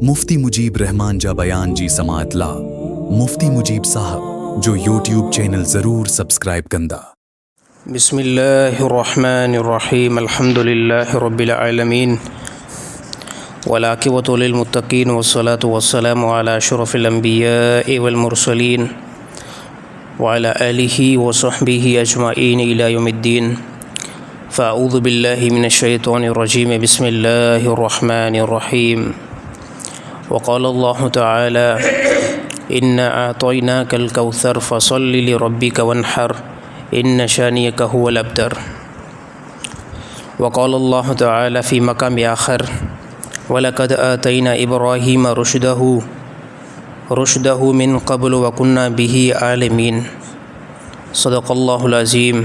मुफ्ती मुजीब रहमान जा बयान जी समात ला मुफ्ती मुजीब साहब जो यूट्यूब चैनल ज़रूर सब्सक्राइब कंदा। बिस्मिल्लाहिर्रहमानिर्रहीम अल्हम्दुलिल्लाहि रब्बिल आलमीन वलाकिबतु लिल मुत्तकीन वस्सलातु वस्सलामु अला अशरफिल अंबिया'i वल मुरसलीन व अला आलिहि व सहबिहि अजमाइन इला यौमिद्दीन। फ़अऊज़ु बिल्लाहि मिनश शैतानिर रजीम बिस्मिल्लाहिर्रहमानिर्रहीम वक़ालल्लाहु तआला इन्ना अअतैनाकल कौसर फ़सल्लि लिरब्बिका वन्हर इन्न शानियका हुवल अब्तर। वक़ालल्लाहु तआला फ़ी मक़ाम आख़र वलक़द आतैना इब्राहीम रुश्दहु मिन क़ब्ल वकुन्ना बिही आलिमीन। सदक़ल्लाहुल अज़ीम।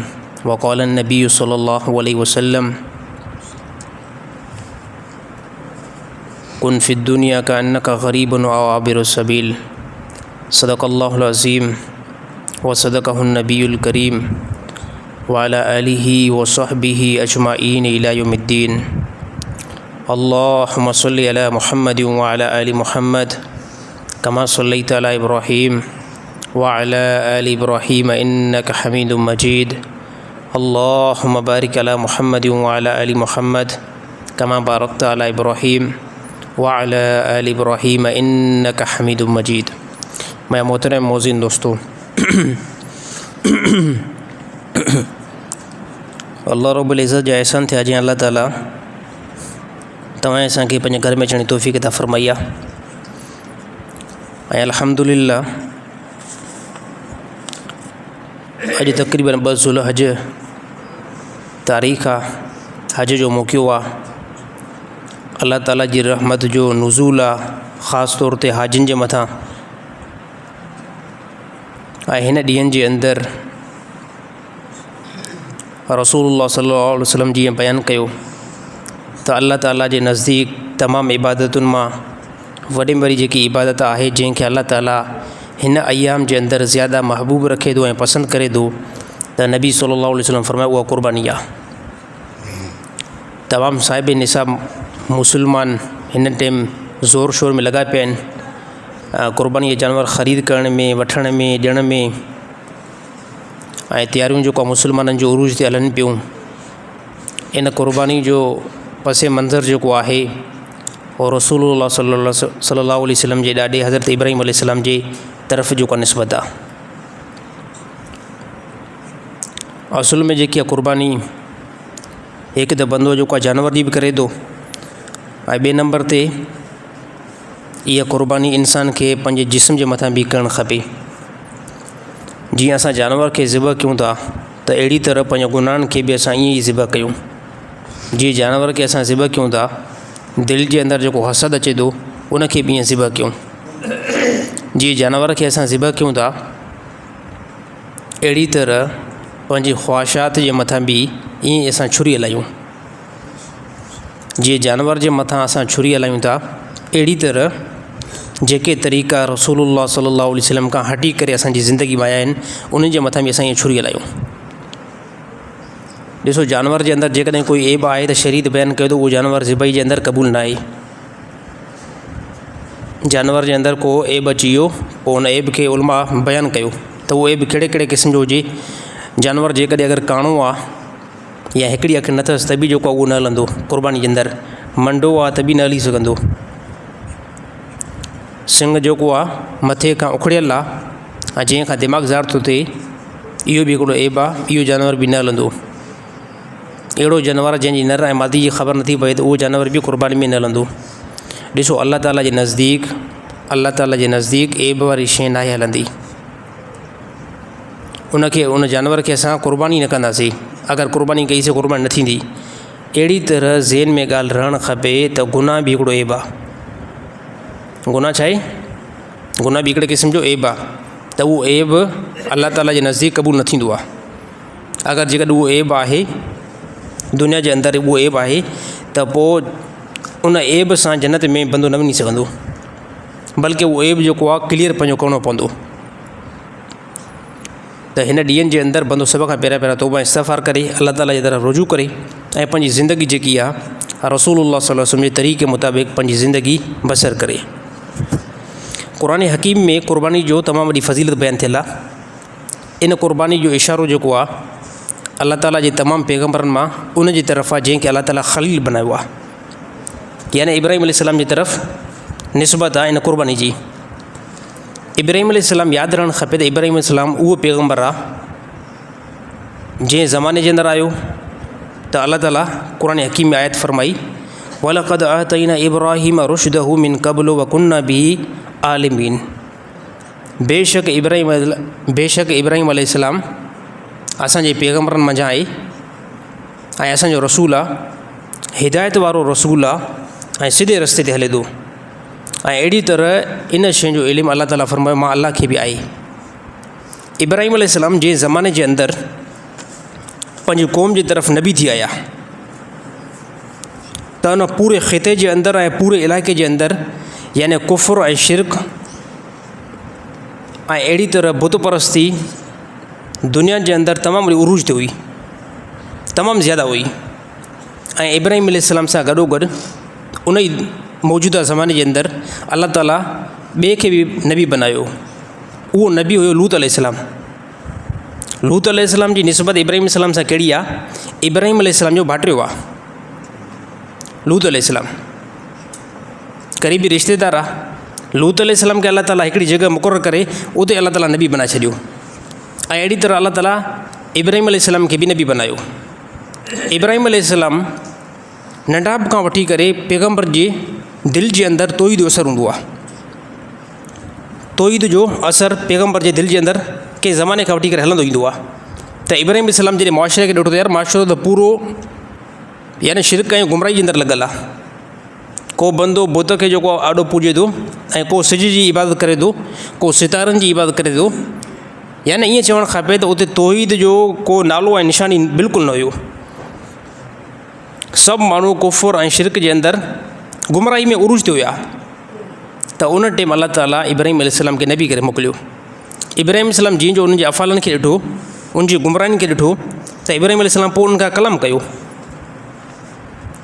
वक़ाल नबी सल्लल्लाहु अलैहि वसल्लम कुन फ़िद्दुनिया कअन्नका ग़रीबुन औ आबिरुस सबील। सदक़ल्लाहुल अज़ीम व सदक़हुन नबियुल करीम व अला आलिहि व सहबिहि अजमाइन इला यौमिद्दीन। अल्लाहुम्मा सल्लि अला मुहम्मद व अला आलि मुहम्मद कमा सल्लैता अला इब्राहीम व अला आलि इब्राहीम इन्नका हमीदुम मजीद। अल्लाहुम्मा बारिक अला मुहम्मद व अला आलि मुहम्मद कमा बारकता अला इब्राहीम व अला आलि इब्राहीम इन्नका हमीदुम मजीद। मैं मोहतरम मोज़िन दोस्तों, अल्लाह रब्बुल इज़्ज़त जा एहसान थे जीअं अल्लाह ताला तव्हां असांखे पंहिंजे घर में अचण जी तौफ़ीक़ अता फ़रमाई आहे। ऐं अल्हम्दुलिल्लाह अॼु तक़रीबन 2 ज़ुल्हज तारीख़ आहे, हज जो मौक़ो आहे। अल्लाह ताला जी रहमत जो नुज़ूल आहे ख़ासि तौर ते हाजिन जे मथां। ऐं हिन ॾींहंनि जे अंदरि रसूलुल्लाह सल्लल्लाहु अलैहि वसल्लम जीअं बयानु कयो त अल्लाह ताला जे नज़दीक तमामु इबादतुनि मां वॾे में वॾी जेकी इबादत आहे जंहिंखे अल्लाह ताला हिन अयाम जे अंदरि ज़्यादा महबूब रखे थो ऐं पसंदि करे थो त नबी सल्लल्लाहु अलैहि वसल्लम फ़रमायो उहा क़ुर्बानी आहे। तमामु साहिब निसाब मुसलमान हिन टाइम ज़ोर शोर में लॻा पिया आहिनि क़ुर्बानी जा जानवर ख़रीद करण में, वठण में, ॾियण में। ऐं तयारियूं जेको मुसलमाननि जो उरूज ते हलनि पियूं। इन क़ुर्बानी जो पसे मंज़र जेको आहे और रसूलुल्लाह सल्लल्लाहु अलैहि वसल्लम जे ॾाॾे हज़रत इब्राहीम अलैहिस्सलाम जे तरफ़ जेको निस्बत आहे। असुल में जेकी आहे क़ुर्बानी हिकु त बंदो जेको आहे जानवर जी बि करे थो, ऐं ॿिए नंबर ते इहा क़ुर्बानी इंसान खे पंहिंजे जिस्म जे मथां बि करणु खपे। जीअं असां जानवर खे ज़िबह कयूं था त अहिड़ी तरह पंहिंजे गुनाहनि खे बि असां ईअं ई ज़िबह कयूं। जीअं जानवर खे असां ज़िबह कयूं था, दिलि जे अंदरि जेको हसद अचे थो उनखे बि ईअं ज़िबह कयूं। जीअं जानवर खे असां ज़िबह कयूं था अहिड़ी तरह पंहिंजी ख़्वाहिशात जे मथां बि ईअं ई असां छुरी हलायूं। जीअं जानवर जे मथां असां छुरी हलायूं था अहिड़ी तरह जेके तरीक़ा रसूलुल्लाह सल्लल्लाहु अलैहि वसल्लम खां हटी करे असांजी ज़िंदगी में आया आहिनि उन्हनि जे मथां बि असां ईअं छुरी हलायूं। ॾिसो, जानवर जे अंदरि जेकॾहिं कोई ऐब आहे त शरीयत बयानु कयो त उहो जानवर ज़िबई जे अंदरि क़बूल न आहे। जानवर जे अंदरि को ऐब अची वियो पोइ उन ऐब खे उलमा बयानु कयो त उहो ऐब कहिड़े कहिड़े क़िस्म जो हुजे। जानवर जेकॾहिं अगरि काणो आहे या हिकिड़ी अखि न अथसि त बि जेको आहे उहो न हलंदो क़ुर्बानी जे अंदरि। मंडो आहे त बि न हली सघंदो। सिंग जेको आहे मथे खां उखड़ियल आहे ऐं जंहिं खां दिमाग़ ज़ाहिर थो थिए, इहो बि हिकिड़ो ऐब आहे, इहो जानवर बि न हलंदो। अहिड़ो जानवर जंहिंजी नर ऐं मादी जी ख़बर नथी पए त उहो जानवर बि क़ुर्बानी में न हलंदो। ॾिसो, अल्लाह ताला जे नज़दीक ऐब वारी शइ न आहे हलंदी। उन जानवर खे असां क़ुर्बानी न कंदासीं। अगरि क़ुर्बानी कईसीं क़ुर्बानी न थींदी। अहिड़ी तरह ज़हन में ॻाल्हि रहणु खपे त गुनाह बि हिकिड़ो ऐब आहे। गुनाह छा आहे? गुनाह बि हिकिड़े क़िस्म जो ऐब आहे। त उहो ऐब अल्लाह ताला जे नज़दीक क़बूल न थींदो आहे। अगरि जेकॾहिं उहो ऐब आहे दुनिया जे अंदरि, उहो ऐब आहे त पोइ उन ऐब सां जन्नत में बंदो न वञी सघंदो, बल्कि उहो ऐब जेको आहे क्लियर पंहिंजो करिणो पवंदो। त हिन ॾींहंनि जे अंदरि बंदो सभ खां पहिरियां तौबा इस्तग़फ़ार करे अल्लाह ताला जी तरफ़ रुजू करे ऐं पंहिंजी ज़िंदगी जेकी आहे रसूलुल्लाह सल्लल्लाहु अलैहि वसल्लम जे तरीक़े मुताबिक़ पंहिंजी ज़िंदगी बसर करे। क़ुरान हकीम में क़ुर्बानी जो तमामु वॾी फ़ज़ीलत बयानु थियल आहे। इन क़ुर्बानी जो इशारो जेको आहे अल्लाह ताला जे तमामु पैगम्बरनि मां उन जी तरफ़ आहे जंहिंखे अल्लाह ताला ख़लील बनायो आहे, यानी इब्राहिम अलैहिस्सलाम जी तरफ़ निस्बत आहे इन क़ुर्बानी जी। इब्राहिम अलैहिस्सलाम यादि रहणु खपे त इब्राहिम अलैहिस्सलाम उहो पैगम्बर आहे जंहिं ज़माने जे अंदरि आयो त अल्लाह ताला क़ुरान हकीम में आयत फरमाई वलक़द आतैना इब्राहिम रुश्दहु मिन क़ब्लु व कुन्ना बिही आलिमीन। बेशक इब्राहिम अलैहिस्सलाम असांजे पैगम्बरनि मंझां आहे ऐं असांजो रसूल आहे, हिदायत वारो रसूल आहे ऐं सिधे रस्ते ते हले थो। ऐं अहिड़ी तरह इन शइ जो इल्मु अल्लाह ताला फरमायो मां अल्लाह खे बि आहे। इब्राहिम अलैहिस्सलाम जे ज़माने जे अंदरि पंहिंजी क़ौम जी तरफ़ नबी थी आया त उन पूरे ख़िते जे अंदरि ऐं पूरे इलाइक़े जे अंदरि यानी कुफ़्र ऐं शिरक ऐं अहिड़ी तरह बुत परस्ती दुनिया जे अंदरि तमामु वॾी उरूज ते हुई, तमामु ज़्यादा हुई। ऐं इब्राहिम अलैहिस्सलाम सां गॾोगॾु उन ई मौजूदा ज़माने जे अंदरि अल्लाह ताला ॿिए खे बि नबी बनायो। उहो नबी हुयो लूत अलैहिस्सलाम। लूत अलैहिस्सलाम जी निस्बत इब्राहिम अलैहिस्सलाम सां कहिड़ी आहे? इब्राहिम अलैहिस्सलाम जो भाटियो आहे लूत अलैहिस्सलाम, क़रीबी रिश्तेदार आहे। लूत अलैहिस्सलाम खे अल्लाह ताला हिकिड़ी जॻह मुक़ररु करे उते अल्लाह ताला नबी बनाए छॾियो। ऐं अहिड़ी तरह अल्लाह ताला इब्राहिम अलैहिस्सलाम खे बि नबी बनायो। इब्राहिम अलैहिस्सलाम नंढाप खां वठी करे पैगम्बर जे दिलि जे अंदरि तौहीद जो असरु हूंदो आहे। तौहीद जो असरु पैगम्बर जे दिलि जे अंदरि कंहिं ज़माने खां वठी करे हलंदो ईंदो आहे। त इब्राहिम अलैहिस्सलाम जॾहिं मुआशिरे खे ॾिठो त यार मुआशिरो त पूरो यानी शिरक ऐं गुमराही जे अंदरि लॻल आहे। को बंदो बुत खे जेको आॾो पूॼे थो ऐं को सिज जी इबादत करे थो, को सितारनि जी इबादत करे थो। यानी ईअं चवणु खपे त उते तौहीद जो को नालो ऐं निशानी बिल्कुलु न हुयो। सभु माण्हू कुफ़र ऐं शिरक जे अंदरि गुमराही में उरूज ते हुया। त उन टाइम अल्लाह ताला इब्राहिम अलैहिस्सलाम खे नबी करे मोकिलियो। इब्राहिम अलैहिस्सलाम जीअं जो उन्हनि जे अफ़ालनि खे ॾिठो, उनजी गुमराहिनि खे ॾिठो त इब्राहिम अलैहिस्सलाम पोइ उन्हनि खां कलाम कयो।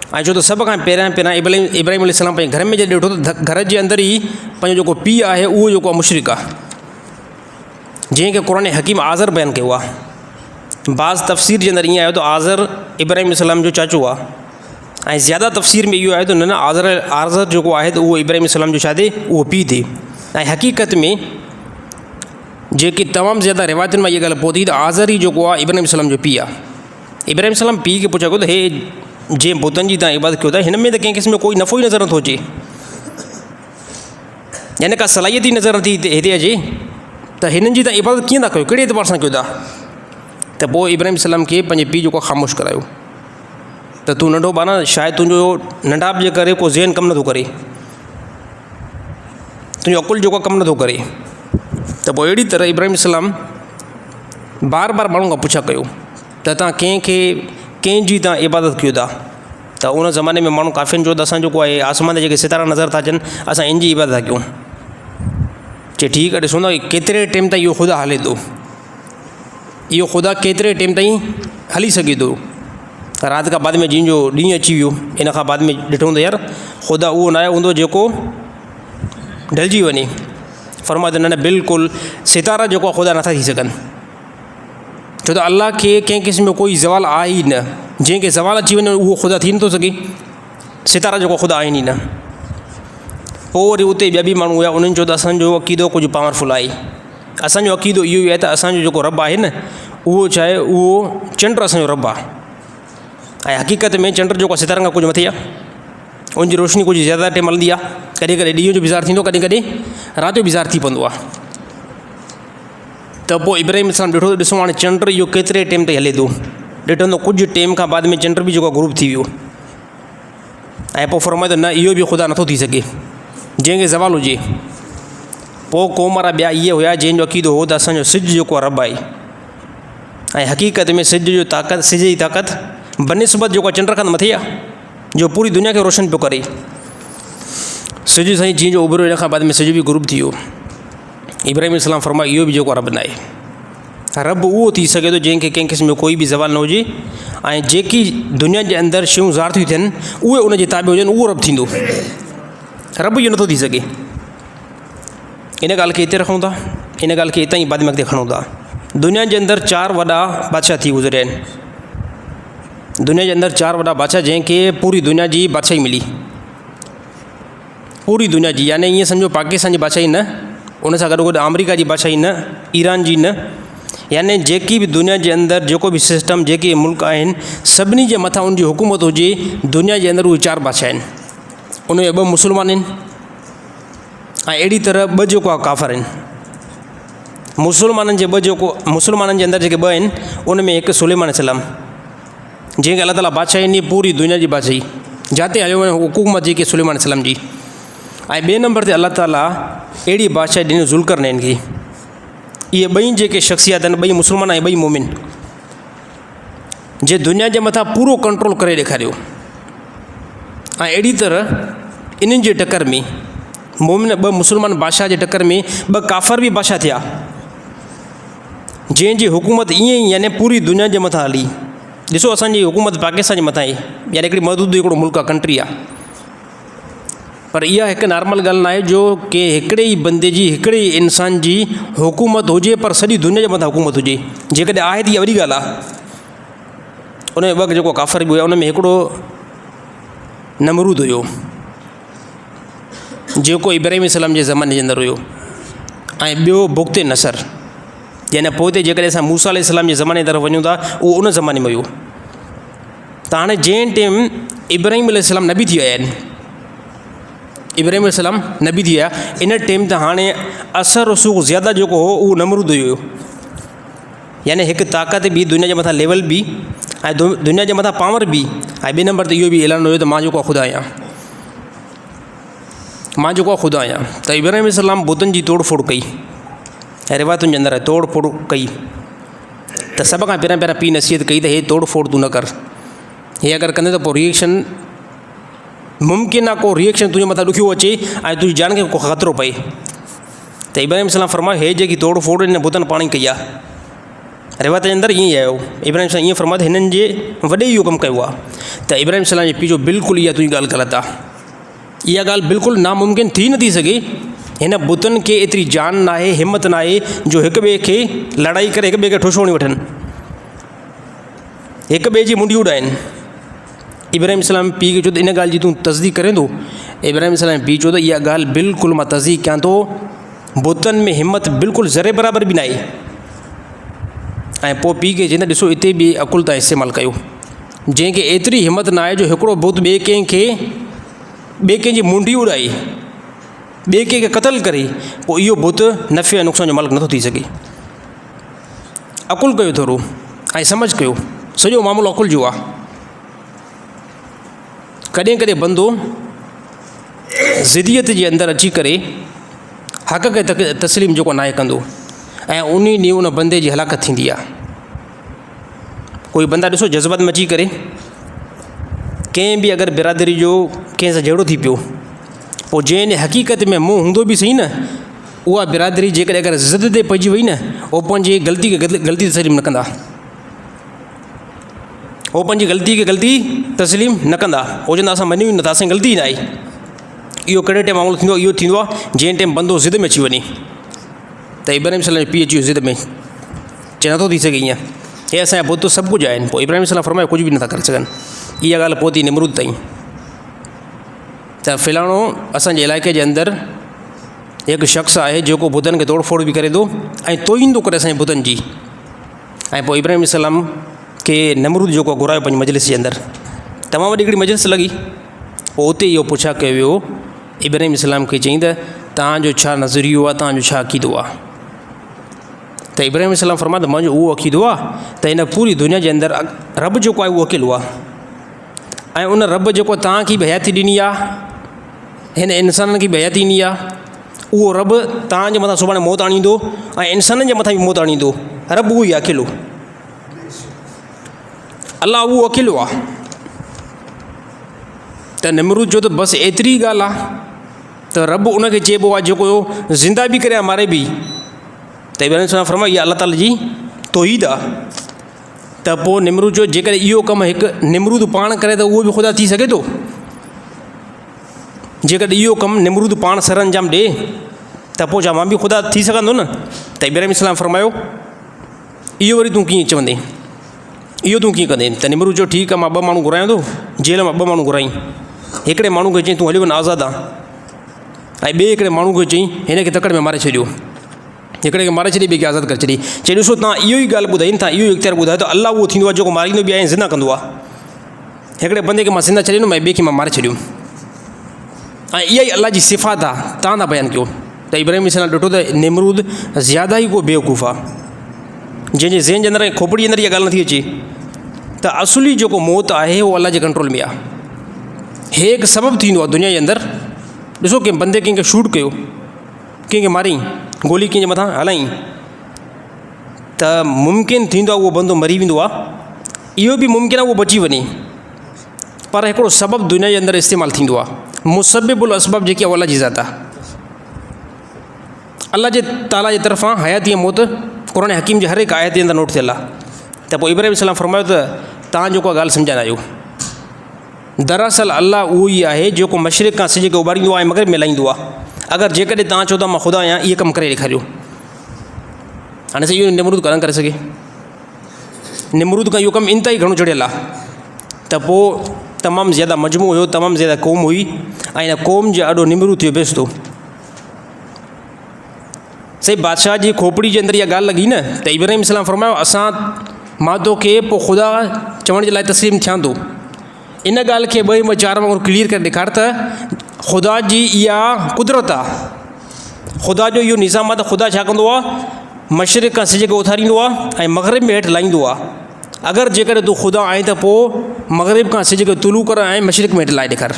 ऐं छो त सभ खां पहिरियां इब्राहिम अलैहिस्सलाम पंहिंजे घर में जॾहिं ॾिठो त घर जे अंदरि ई पंहिंजो जेको पीउ आहे उहो जेको आहे मुशरिक आहे, जंहिंखे क़ुरान हकीम आज़र बयानु कयो आहे। बाज़ तफ़सीर जे अंदरि ईअं आयो त आज़र इब्राहिम अलैहिस्सलाम जो चाचो आहे ऐं ज़्यादा तफ़सीर में इहो आहे त न आज़र जेको आहे त उहो इब्राहिम अलैहिस्सलाम जो छा थिए उहो पीउ थिए। ऐं हक़ीक़त में जेकी तमामु ज़्यादा रिवायतुनि मां इहा ॻाल्हि पहुती त आज़र ई जेको आहे इब्राहिम अलैहिस्सलाम जो पीउ आहे। इब्राहिम अलैहिस्सलाम पीउ खे पुछियो त हे जंहिं बुतनि जी तव्हां इबादत कयो था हिन में त कंहिं क़िस्म जो कोई नफ़ो ई नज़र नथो अचे, यानी का सलाहियत ई नज़र नथी हिते अचे त हिननि जी तव्हां इबादत कीअं था कयो, कहिड़े एतबार सां कयो था? त पोइ इब्राहिम अलैहिस्सलाम खे पंहिंजे पीउ जेको ख़ामोश करायो त तूं नंढो ॿार शायदि तुंहिंजो नंढाप जे करे को ज़हन कमु नथो करे, तुंहिंजो अकुलु जेको कमु नथो करे। त पोइ अहिड़ी तरह इब्राहिम अलैहिस्सलाम बार बार माण्हुनि खां पुछा कयो त तव्हां कंहिंजी तव्हां इबादत कयो था? त उन ज़माने में माण्हू काफ़ियुनि जो त असां जेको आहे आसमान ते जेके सितारा नज़र था अचनि असां इन जी इबादत था कयूं। चए ठीकु आहे, ॾिसो न केतिरे टाइम ताईं इहो ख़ुदा हले थो, इहो ख़ुदा केतिरे टाइम ताईं हली सघे थो। राति खां बाद में जंहिंजो ॾींहुं अची वियो इन खां बाद में ॾिठो हूंदो यार ख़ुदा उहो न आहे हूंदो जेको ढलिजी वञे। फरमायो त न बिल्कुलु सितारा जेको आहे ख़ुदा नथा थी सघनि, छो त अल्लाह खे कंहिं क़िस्म जो कोई ज़वाल आहे ई न। जंहिंखे ज़वाल अची वञे उहो ख़ुदा थी नथो सघे, सितारा जेको ख़ुदा आहिनि ई न। पोइ वरी उते ॿिया बि माण्हू हुया, उन्हनि चयो त असांजो अक़ीदो कुझु पावरफुल आहे। असांजो अक़ीदो इहो ई आहे त असांजो जेको रब आहे न उहो छा आहे, उहो चंड असांजो रब आहे। ऐं हक़ीक़त में चंड जेको आहे सितारनि खां कुझु मथे आहे, उनजी रोशनी कुझु ज़्यादा टाइम हलंदी आहे। कॾहिं कॾहिं ॾींहं जो बिज़ार थींदो, कॾहिं कॾहिं राति जो बिज़ार थी पवंदो आहे। त पोइ इब्राहिम अलैहिस्सलाम ॾिठो त ॾिसो हाणे चंड इहो केतिरे टाइम ताईं हले थो। ॾिठो त कुझु टाइम खां बाद में चंड बि जेको ग्रुप थी वियो। ऐं पोइ फरमायो त न इहो बि ख़ुदा नथो थी सघे जंहिंखे ज़वाल हुजे। पोइ क़ौम वारा ॿिया इहे हुया जंहिंजो अक़ीदो हो त असांजो सिज जेको आहे रब आहे। ऐं हक़ीक़त में सिज जी ताक़त बनिस्बत जेको आहे चंड खां मथे आहे, जो पूरी दुनिया खे रोशन पियो करे। सिज साईं जीअं जो उभरियो इन खां बाद में सिज बि ग्रुप थी वियो। इब्राहिम अलैहिस्सलाम फरमायो इहो बि जेको आहे रब न आहे। रब उहो थी सघे थो जंहिंखे कंहिं क़िस्म जो कोई बि ज़वाल न हुजे ऐं जेकी दुनिया जे अंदरि शयूं ज़ाहिर थियूं थियनि उहे उन जे ताबे हुजनि, उहो रब थींदो। रब इहो नथो थी सघे। इन ॻाल्हि खे हिते रखूं था, इन ॻाल्हि खे हितां ई बाद में अॻिते खणूं था। दुनिया जे अंदरि 4 वॾा बादशाह थी गुज़रिया आहिनि। दुनिया जे अंदरि 4 वॾा बादशाह जंहिंखे पूरी दुनिया जी बादशाही मिली, पूरी दुनिया जी, यानी ईअं सम्झो पाकिस्तान जी बादशाही न, उन सां गॾो गॾु अमेरिका जी बादशाही न, ईरान जी न, यानी जेकी बि दुनिया जे अंदरि जेको बि सिस्टम, जेके मुल्क आहिनि, सभिनी जे मथां उनजी हुकूमत हुजे। दुनिया जे अंदरि उहे 4 बादशाह आहिनि। उनमें 2 मुस्लमान आहिनि ऐं अहिड़ी तरह 2 जेको आहे काफ़र आहिनि। मुस्लमाननि जे अंदरि जेके 2 आहिनि, उन में हिकु सुलेमान अलैहिस्सलाम, जंहिंखे अल्लाह ताला बादशाही ॾिनी पूरी दुनिया जी बादशाही, जिते हलियो वञे हुकूमत जेकी सुलेमान अलैहिस्सलाम जी। ऐं 2 नंबर ते अल्लाह ताला अहिड़ी बादशाही ॾिनी ज़ुल्करनैन खे। इहे 2 जेके शख़्सियत आहिनि, 2 मुस्लमान ऐं 2 मोमिन, जे दुनिया जे मथां पूरो कंट्रोल करे ॾेखारियो। ऐं अहिड़ी तरह इन्हनि जे टकर में मोमिन 2 मुस्लमान बादशाह जे टकर में 2 काफ़र बि बादशाह थिया, जंहिंजी हुकूमत ईअं ई यानी पूरी दुनिया जे मथां हली। ॾिसो असांजी हुकूमत पाकिस्तान जे मथां आहे, यानी हिकिड़ी महदूद हिकिड़ो मुल्क आहे, कंट्री आहे, पर इहा हिकु नॉर्मल ॻाल्हि न आहे जो कि हिकिड़े ई बंदे जी, हिकिड़े ई इंसान जी हुकूमत हुजे पर सॼी दुनिया जे मथां हुकूमत हुजे। जेकॾहिं आहे त इहा वॾी ॻाल्हि आहे। उन में 2 जेको काफ़र बि हुया, उन में हिकिड़ो नमरूद हुयो, जेको इब्राहिम अलैहिस्सलाम जे ज़माने जे अंदरि हुयो, ऐं ॿियो बुग़्ते नसर, यानी पोइ जेकॾहिं असां मूसा अलैहिस्सलाम जे ज़माने तरफ़ वञूं था, उहो उन ज़माने में हुयो। त हाणे जंहिं टाइम इब्राहिम अलैहिस्सलाम नबी थी विया आहिनि, इब्राहिम अलैहिस्सलाम नबी थी विया, इन टाइम ते हाणे असर रसूख़ ज़्यादा जेको हो उहो नमरूद हुयो। यानी हिकु ताक़त बि, दुनिया जे मथां लेवल बि, ऐं दुनिया जे मथां पावर बि, ऐं 2 नंबर ते इहो बि ऐलान हुयो त मां जेको ख़ुदा आहियां, मां जेको ख़ुदा आहियां। त इब्राहिम अलैहिस्सलाम बुतनि जी तोड़ फोड़ कई, ऐं रिवायतुनि जे अंदरि तोड़ फोड़ कई, त सभ खां पहिरियां पीउ नसीहत कई त हे तोड़ फोड़ तूं न कर, हे अगरि कंदे त पोइ रिएक्शन मुमकिन आहे, को रिएक्शन तुंहिंजे मथां ॾुखियो अचे ऐं तुंहिंजी जान खे को ख़तरो पए। त इब्राहिम अलैहिस्सलाम फरमायो, हे जेकी तोड़ फोड़ हिन बुतनि पाण ई कई आहे। रिवायत जे अंदरि ईअं ई आयो, इब्राहिम अलैहिस्सलाम ईअं फरमायो त हिननि जे वॾे इहो कमु कयो आहे। त इब्राहिम अलैहिस्सलाम जे पीउ जो बिल्कुलु इहा तुंहिंजी ॻाल्हि ग़लति आहे, इहा ॻाल्हि बिल्कुलु नामुमकिन थी नथी सघे। हिन बुतनि खे एतिरी जान न आहे, हिमत न आहे जो हिक ॿिए खे लड़ाई करे हिक ॿिए खे ठुसो हणी वठनि, हिक ॿिए जी मुंडियूं उॾाइनि। इब्राहिम अलैहिस्सलाम पीउ खे चयो त इन ॻाल्हि जी तूं तस्दीक़ करे थो? इब्राहिम अलैहिस्सलाम पीउ चयो त इहा ॻाल्हि बिल्कुलु मां तस्दीक़ कयां थो, बुतनि में हिमत बिल्कुलु ज़रे बराबरि बि न आहे। ऐं पोइ पीउ खे चवंदा, ॾिसो हिते बि अकुल तां इस्तेमालु कयो, जंहिंखे एतिरी हिमत न आहे जो हिकिड़ो बुत ॿिए कंहिंजी मुंडी उॾाए, ॿिए कंहिंखे क़तल करे, पोइ इहो बुत नफ़े ऐं नुक़सान जो मालिक नथो थी सघे। अकुल कयो थोरो ऐं सम्झ कयो, सॼो मामलो अकुल जो आहे। कॾहिं कॾहिं बंदो ज़िदियत जे अंदरि अची करे हक़ खे तस्लीम जेको नाहे कंदो, ऐं उन ॾींहुं उन बंदे जी हलाकत थींदी आहे। कोई बंदा ॾिसो जज़्बात में अची करे कंहिं बि अगरि बिरादरी जो कंहिं सां जहिड़ो थी पियो, पोइ जंहिं हक़ीक़त में मुंहुं हूंदो बि सही न, उहा बिरादरी जेकॾहिं अगरि ज़िद ते पइजी वई न, उहो पंहिंजी ग़लती खे ग़लती तस्लीम न कंदा, उहो पंहिंजी ग़लती खे ग़लती तस्लीम न कंदा। उहो चवंदा असां मञूं ई नथा, असांजी ग़लती न आहे। इहो कहिड़े टाइम मामलो थींदो आहे? इहो थींदो आहे जंहिं टाइम बंदो ज़िद में अची वञे। त इब्राहिम अलैहिस्सलाम जो पीउ अची वियो ज़िद में, चए नथो थी सघे ईअं, हे असांजा बुत सभु कुझु आहिनि। पोइ इब्राहिम अलैहिस्सलाम फरमायो कुझु बि नथा करे सघनि। इहा ॻाल्हि पहुती निमरूद ताईं, त फ़िलहाणो असांजे इलाइक़े जे अंदरि हिकु शख़्स आहे जेको बुतनि खे तोड़ फोड़ बि करे थो ऐं तोहींदो करे असांजे बुतनि जी। ऐं पोइ इब्राहिम अलैहिस्सलाम खे नमरूद जेको घुरायो पंहिंजी मजलिस जे अंदरि, तमामु वॾी हिकिड़ी मजलिस लॻी। पोइ उते इहो पुछा कयो वियो, इब्राहिम अलैहिस्सलाम खे चईं त तव्हांजो छा नज़रियो आहे, तव्हांजो छा अक़ीदो आहे? त इब्राहिम अलैहिस्सलाम फरमायो त मुंहिंजो उहो अक़ीदो आहे त हिन पूरी दुनिया जे अंदरि रब जेको आहे उहो अकेलो आहे, ऐं उन रब जेको तव्हांखे बि हयाती ॾिनी आहे, हिन इंसाननि खे बि हयाती ॾिनी आहे, उहो रब तव्हांजे मथां सुभाणे मौत आणींदो ऐं इंसाननि जे मथां बि मौत आणींदो। रब उहो ई आहे अकेलो, अलाह उहो अकेलो आहे। त निमरूद जो त बसि एतिरी ॻाल्हि आहे त रब उनखे चइबो आहे जेको ज़िंदा बि करे मारे बि। त इब्राहिम अलैहिस्सलाम फरमायो इहा अलाह ताला जी तौहीद आहे त पोइ निमरूद जो जेकॾहिं इहो कमु हिकु निमरूद पाण करे त उहो बि ख़ुदा थी सघे थो। जेकॾहिं इहो कमु निमरूद पाण सर अंजाम ॾिए त पोइ छा मां बि ख़ुदा थी सघंदो न। त इब्राहिम इस्लाम फरमायो इहो वरी तूं कीअं चवंदे, इहो तूं कीअं कंदे। त निमरूद जो ठीकु आहे, मां 2 माण्हू घुरायां थो, जेल मां 2 माण्हू घुराई। हिकिड़े माण्हू खे चई तूं हली वञ आज़ादु आहे, ऐं ॿिए हिकिड़े माण्हू खे चई हिन खे तकड़ि में मारे छॾियो, हिकिड़े खे मारे छॾी, ॿिए खे आज़ादु करे छॾी। चई ॾिसो तव्हां इहो ई ॻाल्हि ॿुधाई, तव्हां इहो ई इख़्तियार ॿुधायो त अलाह उहो थींदो आहे जेको मारींदो बि आहे ऐं ज़िंदा कंदो आहे। हिकिड़े बंदे खे मां ज़िंदा छॾींदुमि ऐं ॿिए खे मां मारे छॾियुमि, ऐं इहा ई अलाह जी सिफ़ात आहे, तव्हां था बयानु कयो। त इब्राहिम इस्लाम ॾिठो त निमरूद ज़्यादा ई को बेवकूफ़ आहे, जंहिंजे ज़हन जे अंदरि ऐं खोपड़ी जे अंदरि इहा ॻाल्हि नथी अचे त असुली जेको मौत आहे उहो अलाह जे कंट्रोल में आहे। हे हिकु सबबु थींदो आहे दुनिया जे अंदरि। ॾिसो कंहिं बंदे कंहिंखे शूट कयो, कंहिंखे मारी, गोली कंहिंजे मथां हलाई, त मुमकिन थींदो आहे उहो बंदो मरी वेंदो आहे, इहो बि मुमकिन आहे उहो बची वञे, पर हिकिड़ो सबबु दुनिया जे अंदरि इस्तेमालु थींदो आहे। मुसबिबुल असबाब जेकी आहे उहा अलाह जी ज़ात आहे। अलाह जे ताला जे तरफ़ां हयाती मौत क़ुरान हकीम जे हर हिकु आयत जे अंदरि नोट थियल आहे। त पोइ इब्राहिम इस्लाम फरमायो त तव्हां जेको ॻाल्हि सम्झंदा आहियो, दरअसल अलाह उहो ई आहे जेको मशरिक़ खां सिज खे उॿारींदो आहे ऐं मग़रिब में लाहींदो आहे। अगरि जेकॾहिं तव्हां चओ त मां ख़ुदा आहियां, इहे कमु करे ॾेखारियो। हाणे साईं इहो निमरूद कान करे सघे, निमरूद खां इहो कमु इंतिहाई घणो चढ़ियल आहे। त पोइ तमामु ज़्यादा मजमू हुयो, तमामु ज़्यादा क़ौम हुई, ऐं हिन क़ौम जे ॾाढो निमरूद थियो बेस्तो। सही बादशाह जी खोपड़ी जे अंदरि इहा ॻाल्हि लॻी न, त इब्राहिम इस्लाम फरमायो असां मां तोखे पोइ ख़ुदा चवण जे लाइ तस्लीम थियां थो। इन ॻाल्हि खे 2 या 4 वांगुरु क्लियर करे ॾेखार त ख़ुदा जी इहा कुदरत आहे, ख़ुदा जो इहो निज़ाम आहे त ख़ुदा छा कंदो आहे, मशरिक़ खां सिज खे उथारींदो आहे ऐं मग़रिब में हेठि लाहींदो आहे। अगरि जेकॾहिं तूं ख़ुदा आहीं त पोइ मग़रिब खां सिज खे तुलू कर ऐं मशरिक़ में हेठि लाहे ॾेखार।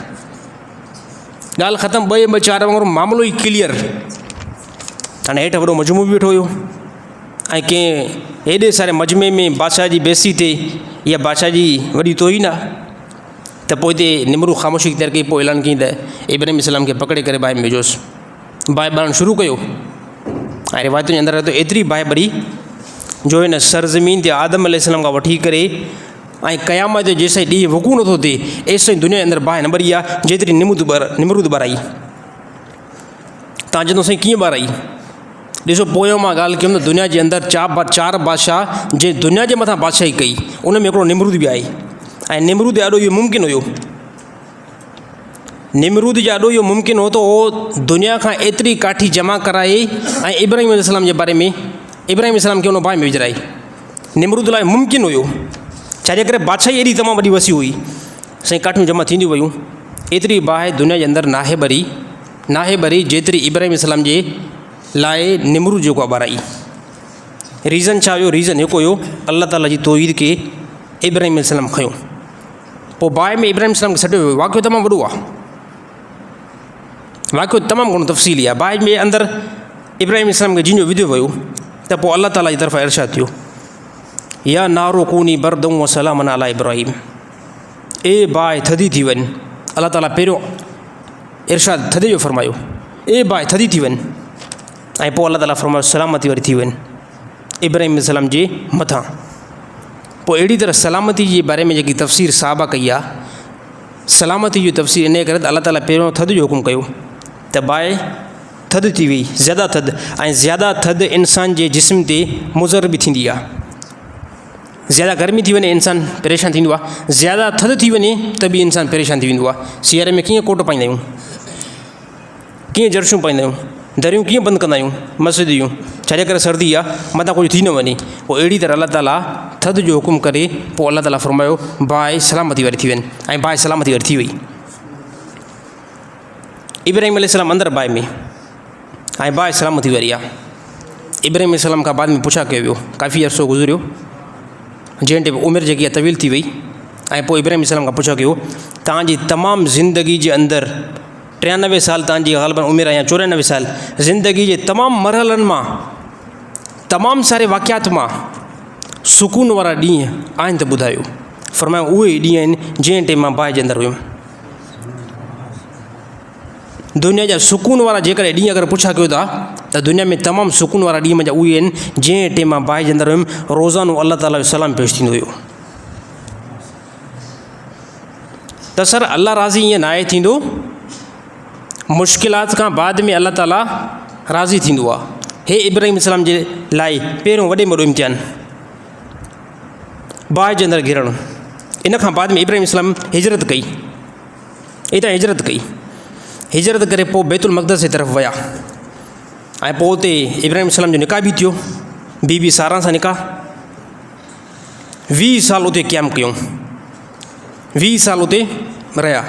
ॻाल्हि ख़तमु, 2 या 4 वांगुरु मामिलो ई क्लियर। हाणे हेठि वॾो मजमू बि वेठो हुयो, ऐं कंहिं हेॾे सारे मजमे में बादशाह जी बेइज़ती थिए, इहा बादशाह जी वॾी तौहीन आहे। त पोइ हिते निमरूद ख़ामोशी इख़्तियार कई, पोइ ऐलान कई त इब्राहिम इस्लाम खे पकिड़े करे बाहि में विझोसि। बाहि ॿारणु शुरू कयो, ऐं रिवायतुनि जे अंदरि रहंदो एतिरी बाहि ॿरी जो हिन सरज़मीन ते आदम अलैहिस्सलाम खां वठी करे ऐं क़यामत जो जेसिताईं ॾींहुं वक़ू नथो थिए एसिताईं दुनिया जे अंदरि बाहि न ॿरी आहे जेतिरी निमरूद ॿाराई। तव्हां चवंदो साईं कीअं ॿाराई? ॾिसो पोयों मां ॻाल्हि कयुमि त दुनिया जे अंदरि 4 बादशाह जंहिं दुनिया जे मथां बादशाही कई, उन में हिकिड़ो निमरूद बि आहे। ऐं निमरूद ॾाढो इहो मुमकिन हुयो, निमरूद जो ॾाढो इहो मुमकिन हो त उहो दुनिया खां एतिरी काठी जमा कराए ऐं इब्राहिम अलैहिस्सलाम जे बारे में इब्राहिम इस्लाम खे उन बाहि में विझराई। निमरूद लाइ मुमकिन हुयो, छाजे करे बादशाही एॾी तमामु वॾी वसी हुई, साईं काठियूं जमा थींदियूं वियूं। एतिरी बाहि दुनिया जे अंदरि नाहे ॿरी जेतिरी इब्राहिम इस्लाम जे लाइ निमरूद जेको आहे ॿाराई। रीज़न छा हुयो? रीज़न हिकु हुयो, अलाह ताला जी तौहीद खे इब्राहिम इस्लाम खयो। पोइ बाहि में इब्राहिम इस्लाम खे छॾियो वियो। वाक़ियो तमामु वॾो आहे, वाक़ियो तमामु घणो तफ़सीली आहे। बाहि जे अंदरि इब्राहिम इस्लाम खे जिन जो विधियो वियो त पोइ अलाह ताला जी तरफ़ां इरशाद थियो, या नारो कूनी बरदऊं व सलामन अला इब्राहिम, ए बाहि थधी थी वञ। अलाह ताला पहिरियों इरशाद थधे जो फरमायो, ए बाहि थधी थी वञ, ऐं पोइ अलाह ताला फरमायो सलामती वारी थी वञ इब्राहिम इस्लाम जे मथां। पोइ अहिड़ी तरह सलामती जे बारे में जेकी तफ़सीर साहबा कई आहे, सलामती जी तफ़सीर इन करे त अलाह ताला पहिरियों थधि जो हुकुम कयो त बाहि थधि थी वई, ज़्यादा थधि, ऐं ज़्यादा थधि इंसान जे जिस्म ते मुज़र बि थींदी आहे। ज़्यादा गर्मी थी वञे इंसानु परेशान थींदो आहे, ज़्यादा थधि थी वञे त बि इंसानु परेशान थी वेंदो आहे। सियारे में कीअं कोट पाईंदा आहियूं, कीअं जर्सियूं पाईंदा आहियूं, दरियूं कीअं बंदि कंदा आहियूं, मस्जिद जूं, छाजे करे सर्दी आहे, मथां कुझु थी न वञे। पोइ अहिड़ी तरह अलाह ताला थधि जो हुकुम करे पोइ अलाह ताला फरमायो बाहि सलामती वारी थी वञे, ऐं बाहि सलामती वारी थी वई। इब्राहिम अलैहिस्सलाम अंदरि बाहि में, ऐं बाहि सलामती वारी आहे। इब्राहिम अलैहिस्सलाम खां बाद में पुछा कयो वियो, काफ़ी अरसो गुज़रियो, जंहिं टाइम उमिरि जेकी आहे तवील थी वई। ऐं पोइ इब्राहिम अलैहिस्सलाम खां पुछा कयो, तव्हांजी तमामु ज़िंदगी जे अंदरि 93 साल तव्हांजी ग़ालिबन उमिरि आहे या 94 साल, ज़िंदगी जे तमामु मरहलनि मां, तमामु सारे वाक़ियात मां सुकून वारा ॾींहं आहिनि त ॿुधायो। फरमायो उहे ॾींहं आहिनि जंहिं टाइम मां बाहि जे अंदरि हुयुमि। दुनिया जा सुकून वारा जेकॾहिं ॾींहं अगरि पुछा कयो था त दुनिया में तमामु सुकून वारा ॾींहं मुंहिंजा उहे आहिनि जंहिं टाइम मां बाहि जे अंदरि हुयुमि रोज़ानो अल्लाह ताला जो सलाम पेश थींदो हुयो। त सर अल्लाह राज़ी ईअं न आहे थींदो, मुश्किलात खां बाद में अल्लाह ताला राज़ी थींदो आहे। हे इब्राहिम इस्लाम जे लाइ पहिरियों वॾे में वॾो इम्तिहान बाहि जे अंदरि घिरणु। इन खां बाद में इब्राहिम इस्लाम हिजरत कई, हितां हिजरत कई, हिजरत करे पोइ बैतुल मक़दस जे तरफ़ विया ऐं पोइ उते इब्राहिम इस्लाम जो निकाह बि थियो, बीबी सारा सां निकाह। 20 साल उते क़याम कयूं, 20 साल उते रहिया।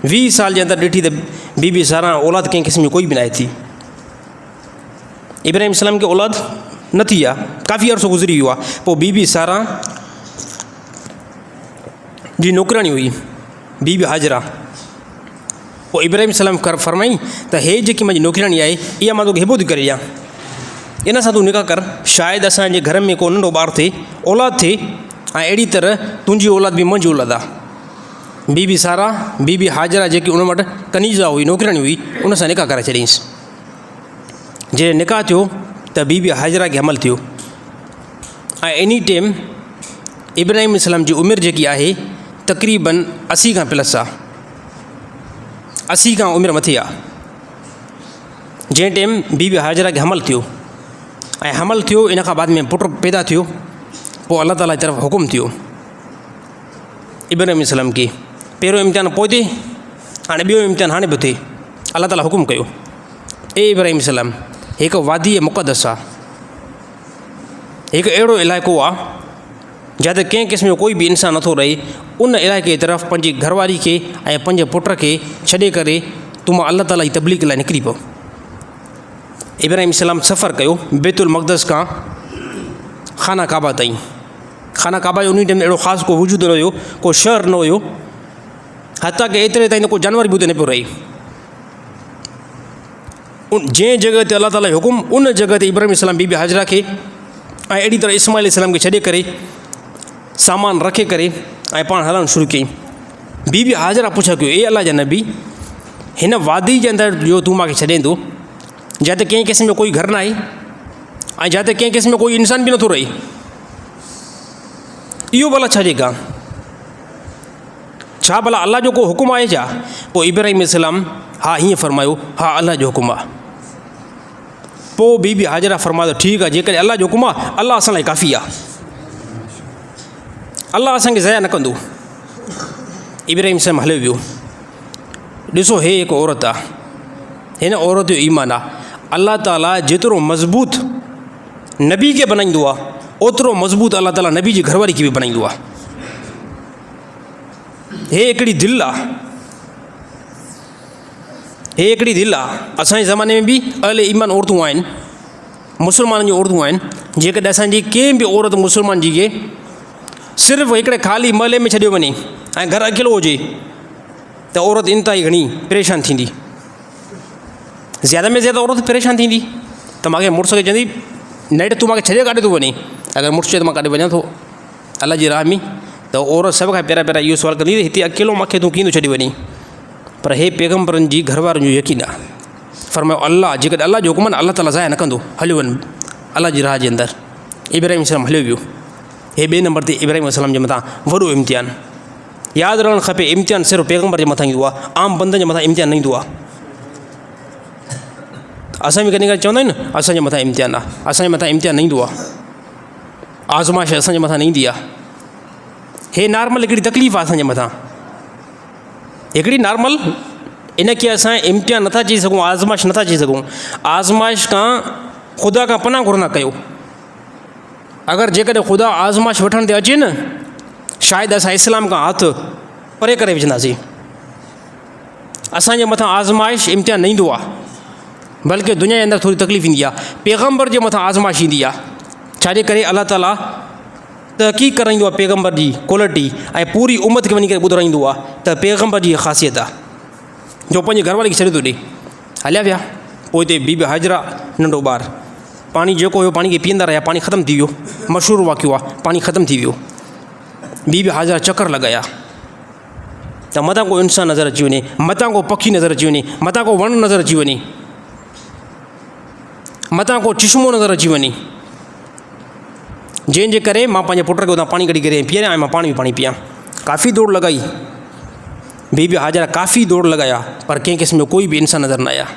20 साल जे अंदरि ॾिठी त बीबी सारा औलाद कंहिं क़िस्म जी कोई बि न आहे थी। इब्राहिम इस्लाम खे औलाद न थी आहे, काफ़ी अर्सो गुज़री वियो आहे। पोइ बीबी सारा जी नौकराणी हुई बीबी हाजरा। पोइ इब्राहिम इस्लाम फरमाई त हे जेकी मुंहिंजी नौकराणी आहे इहा मां तोखे हिबो थी करे ॾियां, इन सां तूं निकाह कर, शायदि असांजे घर में को नंढो ॿारु थिए, औलाद थिए, ऐं अहिड़ी तरह तुंहिंजी औलाद बि मुंहिंजी औलाद आहे। बीबी सारा बीबी हाजरा जेकी उन वटि कनीज़ा हुई, नौकराणी हुई, उन सां निकाह करे छॾियईंसि। जॾहिं निकाह थियो त बीबी हाजरा खे हमल थियो ऐं एनी टाइम इब्राहिम इस्लाम जी उमिरि जेकी आहे तक़रीबन 80 खां प्लस आहे, 80 खां उमिरि मथे आहे। जंहिं टाइम बीबी हाजरा खे हमल थियो ऐं हमल थियो, इन खां बाद में पुटु पैदा थियो, पोइ अल्लाह ताला जी तरफ़ हुकुम थियो इब्राहिम इस्लाम खे, पहिरियों इम्तिहान पोइ थिए, हाणे ॿियो इम्तिहान हाणे बि थिए। अल्लाह ताला हुकुम कयो, ए इब्राहिम इस्लाम, हिकु वादी मुक़दस आहे, हिकु अहिड़ो इलाइक़ो आहे जिते कंहिं क़िस्म जो कोई बि इंसानु नथो रहे, उन इलाइक़े जी तरफ़ पंहिंजी घरवारी खे ऐं पंहिंजे पुट खे छॾे करे तूं अल्लाह ताला जी तबलीग लाइ निकिरी पियो। इब्राहिम इस्लाम सफ़र कयो बैतुल मक़दस खां खाना काबा ताईं। खाना काबा जो उन टाइम अहिड़ो ख़ासि को वजूद न हुयो, को शहर न हुयो, हता की एतिरे ताईं त को जानवर बि उते न पियो रहे। जंहिं जॻह ते अल्लाह ताला जो हुकुम, उन जॻह ते इब्राहिम इस्लाम बीबी हाजरा खे ऐं अहिड़ी तरह इस्माइल इस्लाम खे छॾे करे सामान रखे करे ऐं पाण हलणु शुरू कयईं। बीबी हाजरा पुछा कयो, ए अल्लाह जा नबी, हिन वादी जे अंदरि जो तूं मूंखे छॾींदो, जिते कंहिं क़िस्म जो कोई घर न आहे ऐं जिते कंहिं क़िस्म जो कोई इंसान बि नथो रहे, इहो भला छा जेका, छा भला अल्लाह जो को हुकुम आहे छा? पोइ इब्राहिम इस्लाम हा हीअं फरमायो, हा अल्लाह जो हुकुम आहे। पोइ बीबी हाजरा फरमायो, ठीकु आहे, जेकॾहिं अल्लाह जो हुकुम आहे, अल्लाह असां लाइ काफ़ी आहे, अल्लाह असांखे ज़या न कंदो। इब्राहिम इस्लाम हलियो वियो। ॾिसो, हे हिकु औरत आहे, हिन औरत जो ईमान आहे, अल्लाह ताला जेतिरो मज़बूत नबी खे बनाईंदो आहे, ओतिरो मज़बूत अल्लाह ताला नबी जी घरवारी खे बि बनाईंदो आहे। हे हिकिड़ी दिलि आहे, हे हिकिड़ी दिलि आहे। असांजे ज़माने में बि अहले ईमान औरतूं आहिनि, मुस्लमाननि जूं औरतूं आहिनि। जेकॾहिं असांजी कंहिं बि औरत मुस्लमान जी खे सिर्फ़ु हिकिड़े ख़ाली महले में छॾियो वञे ऐं घरु अकेलो हुजे त औरत इंतिहाई घणी परेशान थींदी, ज़्यादा में ज़्यादा औरत परेशान थींदी। त मूंखे मुड़ुस खे चवंदी, नेट तूं मूंखे छॾे काॾे थो वञे? अगरि मुड़ुस चए त मां काॾे वञा थो अल्लाह जी राह में, त औरत सभ खां पहिरियां इहो सुवालु कंदी, हिते अकेलो मूंखे तूं कीअं थो छॾे वञे? पर हे पैगम्बरनि जी घरवारनि जो यकीन आहे। फरमायो, अल्लाह जेकॾहिं अल्लाह जो हुकुम आहे, अल्लाह ताला ज़ाया न कंदो, हलियो वञ अल्लाह जी राह जे अंदरि। इब्राहिम इस्लाम हलियो वियो। हे ॿिए नंबर ते इब्राहिम इस्लाम जे मथां वॾो इम्तिहान। यादि रखणु खपे, इम्तिहान सिर्फ़ु पैगम्बर जे मथां ईंदो आहे, आम बंदनि जे मथां इम्तिहान न ईंदो आहे। असां बि कॾहिं कॾहिं चवंदा आहियूं न, असांजे मथां इम्तिहान आहे, असांजे मथां इम्तिहान न ईंदो आहे, आज़माइश असांजे मथां न ईंदी आहे। हे नॉर्मल हिकिड़ी तकलीफ़ आहे असांजे मथां, हिकिड़ी नॉर्मल, इनखे असां इम्तिहान नथा चई सघूं, आज़माइश नथा चई सघूं। आज़माइश खां ख़ुदा खां पनाह घुर न कयो। अगरि जेकॾहिं ख़ुदा आज़माइश वठण ते अचे न, शायदि असां इस्लाम खां हथु परे करे विझंदासीं। असांजे मथां आज़माइश इम्तिहान न ईंदो आहे, बल्कि दुनिया जे अंदरि थोरी तकलीफ़ ईंदी आहे। पैगम्बर जे मथां आज़माइश ईंदी आहे, छाजे करे अल्लाह ताला तहक़ीक़ कराईंदो आहे पैगम्बर जी क्वालिटी ऐं पूरी उम्मत खे वञी करे ॿुधाईंदो आहे त पैगम्बर जी ख़ासियत आहे जो पंहिंजे घरवारी खे छॾे थो ॾे। हलिया विया। पोइ हिते बीबी हाजरा नंढो ॿारु, पाणी जेको हुयो पाणी खे पीअंदा रहिया, पाणी ख़तमु थी वियो। मशहूरु वाक़ियो आहे, पाणी ख़तमु थी वियो। बीबी हाजरा चकर लॻाया, त मथां को इंसानु नज़र अची वञे, मथां को पखी नज़र अची वञे, मथां को वणु नज़र अची वञे, मथां को चश्मो नज़र अची वञे, जंहिंजे करे मां पंहिंजे पुट खे उतां पाणी कढी करे पीआरियां ऐं मां पाणी पियां। काफ़ी दौड़ लॻाई, बीबी हाजरा काफ़ी दौड़ लॻाया, पर कंहिं क़िस्म जो कोई बि इंसान नज़र न आया।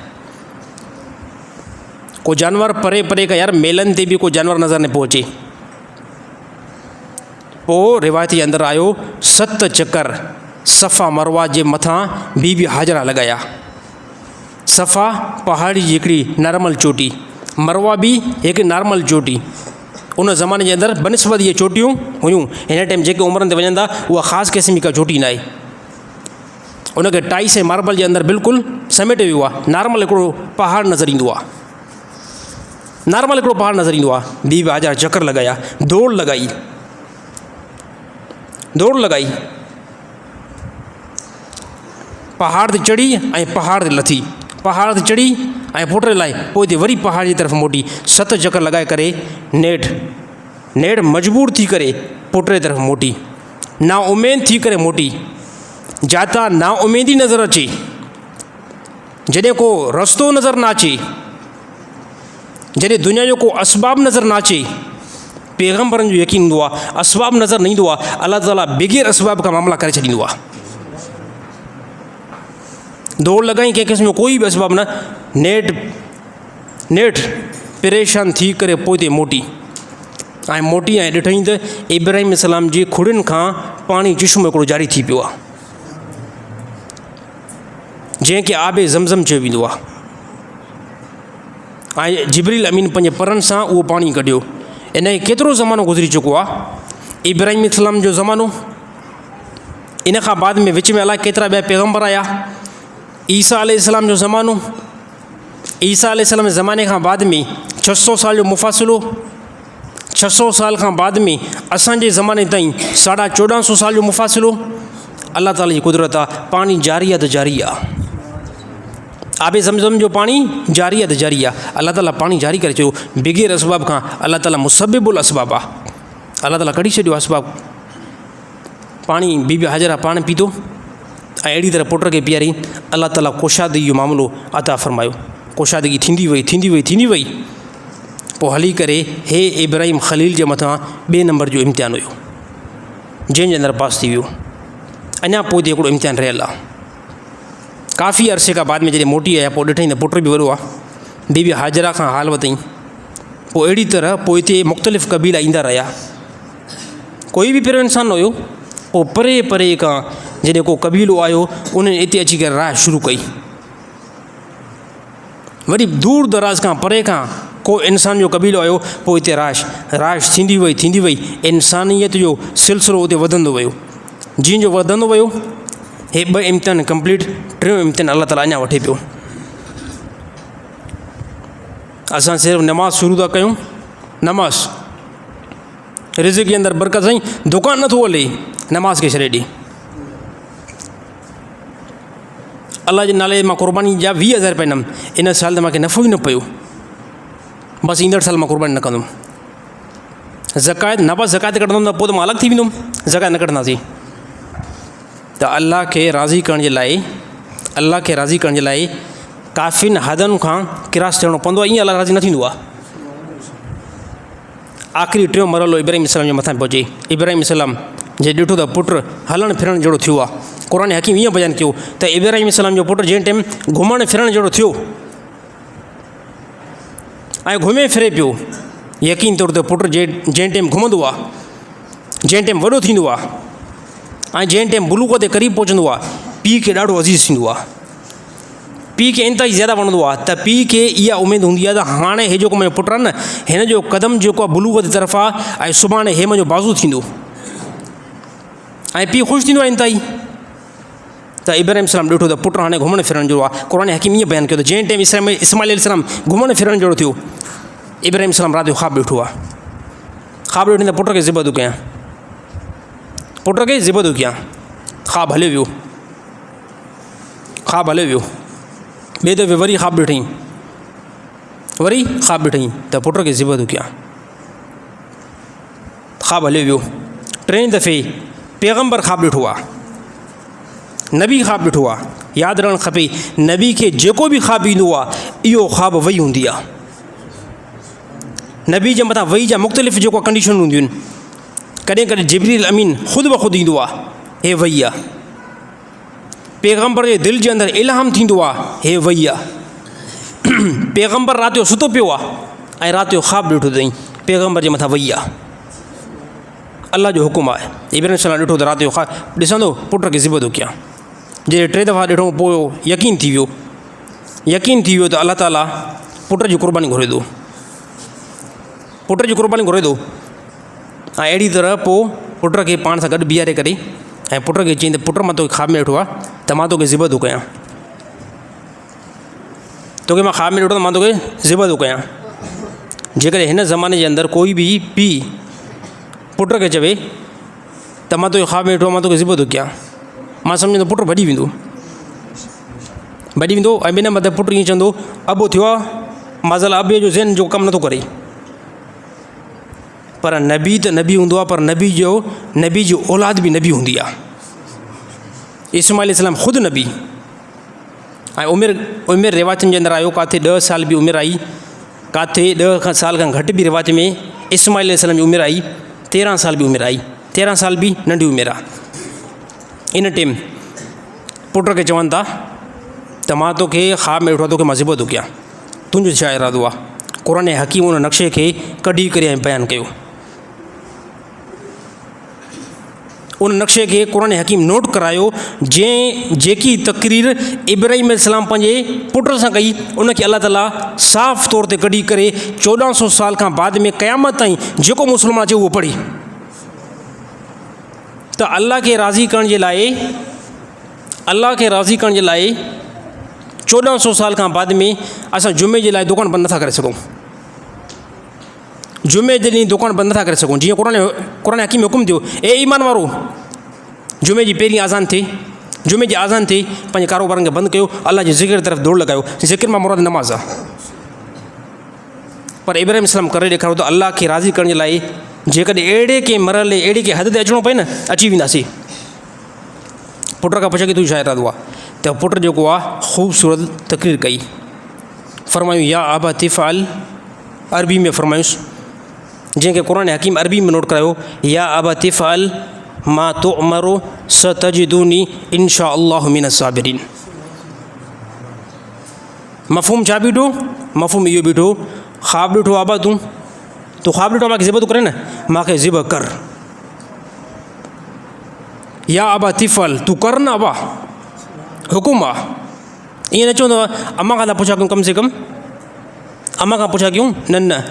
को जानवर परे परे का, यार मेलनि ते बि को जानवर नज़र न पियो अचे। पोइ रिवायत जे अंदरि आयो 7 चकर सफ़ा मरवा जे मथां बीबी हाजरा लॻाया। सफ़ा पहाड़ी जी हिकिड़ी नॉर्मल चोटी, मरवा बि हिकु नॉर्मल चोटी। उन ज़माने जे अंदरि बनिस्बत इहे चोटियूं हुयूं। हिन टाइम जेके उमिरनि ते वञनि था उहा ख़ासि क़िस्म जी का चोटी न आहे। उनखे टाइस ऐं मार्बल जे अंदरि बिल्कुलु समेटे वियो आहे। नॉर्मल हिकिड़ो पहाड़ नज़र ईंदो आहे, नॉर्मल हिकिड़ो पहाड़ नज़र ईंदो आहे। बीबी हाजरा चकर लॻाया, दौड़ लॻाई, दौड़ लॻाई, पहाड़ ते चढ़ी ऐं पहाड़ ते लथी, पहाड़ ते चढ़ी ऐं पुट लाइ पोइ हिते वरी पहाड़ जी तरफ़ मोटी। 7 चकर लॻाए करे नेठि मजबूर थी करे पुट जी तरफ़ मोटी, ना उमेद थी करे मोटी। जाता ना उमेदी नज़र अचे, जॾहिं को रस्तो नज़र न अचे, जॾहिं दुनिया जो को असबाब नज़र न अचे, पैगम्बरनि जो यकीन हूंदो आहे असबाब नज़र न ईंदो आहे, अलाह ताला बग़ैर असबाब खां मामला करे छॾींदो आहे। दौड़ लॻाई, कंहिं क़िस्म जो कोई बि असबाब न, नेठि परेशान थी करे पोइ ते मोटी ऐं मोटी ऐं ॾिठईं त इब्राहिम अलैहिस्सलाम जी खुड़ियुनि खां पाणी चश्मो हिकिड़ो जारी थी पियो आहे, जंहिंखे आबे ज़मज़म चयो वेंदो आहे। ऐं जिब्रील अमीन पंहिंजे परनि सां उहो पाणी कढियो। इन केतिरो ज़मानो गुज़री चुको आहे। इब्राहिम अलैहिस्सलाम जो ज़मानो, इन खां बाद में विच में अलाए केतिरा ॿिया पैगम्बर आया। ईसा अलैहिस्सलाम जो ज़मानो, ईसा अलैहिस्सलाम जे ज़माने खां बाद में 600 साल जो मुफ़ासिलो, 600 साल खां बाद में असांजे ज़माने ताईं 1450 साल जो मुफ़ासिलो। अलाह ताला जी कुदरत आहे, पाणी जारी आहे त जारी आहे। आबे ज़मज़म जो पाणी जारी आहे त जारी आहे। अलाह ताला पाणी जारी करे छॾियो बग़ैर असबाब खां। अलाह ताला मुसब्बिबुल असबाब आहे, अलाह ताला कढी छॾियो असबाब। पाणी बीबी हाजरा पाण पीतो ऐं अहिड़ी तरह पुट खे पीआरी। अलाह ताला कुशादगी जो मामिलो अता फ़रमायो। कुशादगी थींदी वई। पोइ हली करे हे इब्राहिम ख़लील जे मथां 2 नंबर जो इम्तिहान हुयो, जंहिंजे अंदरि पास थी वियो। अञा पोइ ते हिकिड़ो इम्तिहान रहियल आहे। काफ़ी अरसे खां बाद में जॾहिं मोटी आया पोइ ॾिठईं त पुट बि वॾो आहे। बीबी हाजरा खां हाल वरितईं। पोइ अहिड़ी तरह पोइ हिते मुख़्तलिफ़ क़बीला ईंदा रहिया। कोई बि पहिरियों इंसानु न हुयो। पोइ परे परे खां जॾहिं को क़बीलो आयो, उन्हनि हिते अची करे राह शुरू कई। वरी दूर दराज़ खां परे खां को इंसान जो क़बीलो आयो, पोइ हिते राश थींदी वई। इंसानियत जो सिलसिलो उते वधंदो वियो। जीअं जो वधंदो वियो, हे 2 इम्तिहान कंप्लीट, 3 इम्तिहान अलाह ताला अञा वठे पियो। असां सिर्फ़ु नमाज़ शुरू था कयूं। नमाज़ रिज़्क़ जे अंदरि बरकत साईं, दुकानु नथो हले, नमाज़ खे छॾे ॾे। अलाह जे नाले मां क़ुर्बानी जा 20,000 रुपया ॾिनमि। इन साल त मूंखे नफ़ो ई न पियो। बसि ईंदड़ साल मां क़ुर्बानी न कंदुमि। ज़कात न, बसि ज़कात कढंदुमि त पोइ त मां अलॻि थी वेंदुमि। ज़कात न कढंदासीं त अल्लाह खे राज़ी करण जे लाइ काफ़िनि हदनि खां किरास थियणो पवंदो आहे। ईअं अल्लाह राज़ी न थींदो आहे। आख़िरी 3 मरहलो इब्राहिम अलैहिस्सलाम जे मथां पहुचे। इब्राहिम अलैहिस्सलाम जे ॾिठो त पुटु हलणु फिरणु जहिड़ो थियो आहे। क़ुरान हकीम ईअं बयानु कयो त इब्राहिम अलैहिस्सलाम जो पुटु जंहिं टाइम घुमणु फिरणु जहिड़ो थियो ऐं घुमे फिरे पियो, यकीन तौर ते पुटु जंहिं टाइम घुमंदो आहे, जंहिं टाइम वॾो थींदो आहे ऐं जंहिं टाइम बुलूग़ ते क़रीब पहुचंदो आहे, पीउ खे ॾाढो अज़ीज़ थींदो आहे। पीउ खे इंतिहाई ज़्यादा वणंदो आहे त पीउ खे इहा उमेदु हूंदी आहे त हाणे हे जेको मुंहिंजो पुटु आहे न, हिन जो क़दम जेको आहे बुलूग़ जी तरफ़ आहे ऐं सुभाणे हे मुंहिंजो बाज़ू थींदो। ऐं पीउ ख़ुशि थींदो आहे इंतिहाई। त इब्राहिम अलैहिस्सलाम ॾिठो त पुटु हाणे घुमणु फिरणु जहिड़ो आहे। क़ुरान हकीम ईअं बयानु कयो त जंहिं टाइम इस्माइल अलैहिस्सलाम घुमणु फिरणु जहिड़ो थियो, इब्राहिम अलैहिस्सलाम राति जो ख़्वाबु ॾिठो आहे। ख़्वाबु ॾिठो त पुट खे ज़िबह थो कयां, ख़्वाबु हलियो वियो। ॿिए दफ़े वरी ख़्वाबु ॾिठईं त पुट खे ज़िबह थो कयां। ख़्वाबु हलियो वियो। 3 दफ़े पैगम्बर ख़्वाबु ॾिठो आहे। नबी ख़्वाब ॾिठो आहे। यादि रखणु खपे नबी खे जेको बि ख़्वाब ईंदो आहे इहो ख़्वाब वही हूंदी आहे। नबी जे मथां वही जा मुख़्तलिफ़ जेको कंडीशन हूंदियूं आहिनि। कॾहिं कॾहिं जिब्रील अमीन ख़ुदि ब ख़ुदि ईंदो आहे, हे वही आहे। पैगम्बर जे दिलि जे अंदरि इल्हाम थींदो आहे, हे वही आहे। पैगम्बर राति जो सुतो पियो आहे ऐं राति जो ख़्वाब ॾिठो अथई, पैगम्बर जे मथां वही आहे। अल्लाह जो हुकुम आहे। इब्राहिम सलाम ॾिठो त राति जो ख़्वाब ॾिसंदो पुट खे ज़िबो थो कयां। जॾहिं 3 दफ़ा ॾिठो पोइ यकीन थी वियो त अल्लाह ताला पुट जी क़ुर्बानी घुरे थो, पुट जी क़ुर्बानी घुरे थो। ऐं अहिड़ी तरह पोइ पुट खे पाण सां गॾु बीहारे करे ऐं पुट खे चईं त पुट मां तोखे ख़्वाब में ॾिठो आहे त मां तोखे ज़िबो थो कयां, तोखे मां ख़्वाब में ॾिठो त मां तोखे ज़िबो थो कयां। जेकॾहिं हिन ज़माने जे अंदरि कोई बि पीउ पुट खे चवे त मां तोखे ख़्वाब में ॾिठो आहे मां तोखे ज़िबो थो कयां, मां सम्झंदो पुटु भॼी वेंदो ऐं ॿिए नंबर ते पुटु ईअं चवंदो अबो थियो आहे, माज़ल अबे जो ज़हन जो कमु नथो करे। पर नबी त नबी हूंदो आहे, पर नबी जी औलाद बि नबी हूंदी आहे। इस्माइल इस्लाम ख़ुदि नबी ऐं उमिरि रिवायतुनि जे अंदरि आयो, किथे 10 साल बि उमिरि आई, किथे 10 साल खां घटि बि रिवायत में इस्माइल इस्लाम जी उमिरि आई, 13 साल बि उमिरि आई, 13 साल बि नंढी उमिरि आहे। इन टाइम पुट खे चवनि था त मां तोखे ख़्वाब में ॾिठो आहे, तोखे मां ज़िबो थो कयां, तुंहिंजो छा इरादो आहे? क़ुरान हकीम उन नक्शे खे कढी करे ऐं बयानु कयो। उन नक्शे खे क़ुरान हकीम नोट करायो, जेकी तक़रीर इब्राहिम अलैहिस्सलाम पंहिंजे पुट सां कई, उनखे अल्लाह ताला साफ़ तौर ते कढी करे 1400 साल खां बाद में क़यामत ताईं जेको मुस्लमान अचे उहो पढ़े। त अल्लाह खे राज़ी करण जे लाइ 1400 साल खां बाद में असां जुमे जे लाइ दुकान बंदि नथा करे सघूं, जुमे जे ॾींहुं दुकान बंदि नथा करे सघूं। जीअं क़ुरान हकीम हुकुम थियो, ए ईमान वारो, जुमे जी पहिरीं आज़ान थिए, जुमे जी आज़ान थिए पंहिंजे कारोबारनि खे बंदि कयो, अल्लाह जे ज़िक्र तरफ़ दौड़ लॻायो। ज़िक्र मां मुराद नमाज़ आहे। पर इब्राहिम इस्लाम करे ॾेखारियो त अल्लाह खे राज़ी करण जे लाइ जेकॾहिं अहिड़े के मरहले अहिड़ी के हद ते अचिणो पए न, अची वेंदासीं। पुट खां पुछे की तूं छा इरादो आहे? त पुट जेको आहे ख़ूबसूरत तक़रीर कई, फरमायूं या आबा तिफ़ाल, अरबी में फरमायुसि, जंहिंखे क़ुरान हकीम अरबी में नोट करायो, या आबा तिफ़ाल मां तो उमरो सतजिदूनी इंशा अल्लाहु मिन साबिरीन। मफ़हूम छा बीठो? मफ़हूम इहो बीठो, ख़्वाब ॾिठो आबा तूं ख़्वाब ॾिठो, मूंखे ज़िबो थो करे न, मूंखे ज़िब कर। या आबा तिफ़ाल, तूं कर न आबा, हुकुम आहे। ईअं न चवंदो अम्मा खां था पुछा कयूं, कम से कम अम्मा खां पुछा कयूं, न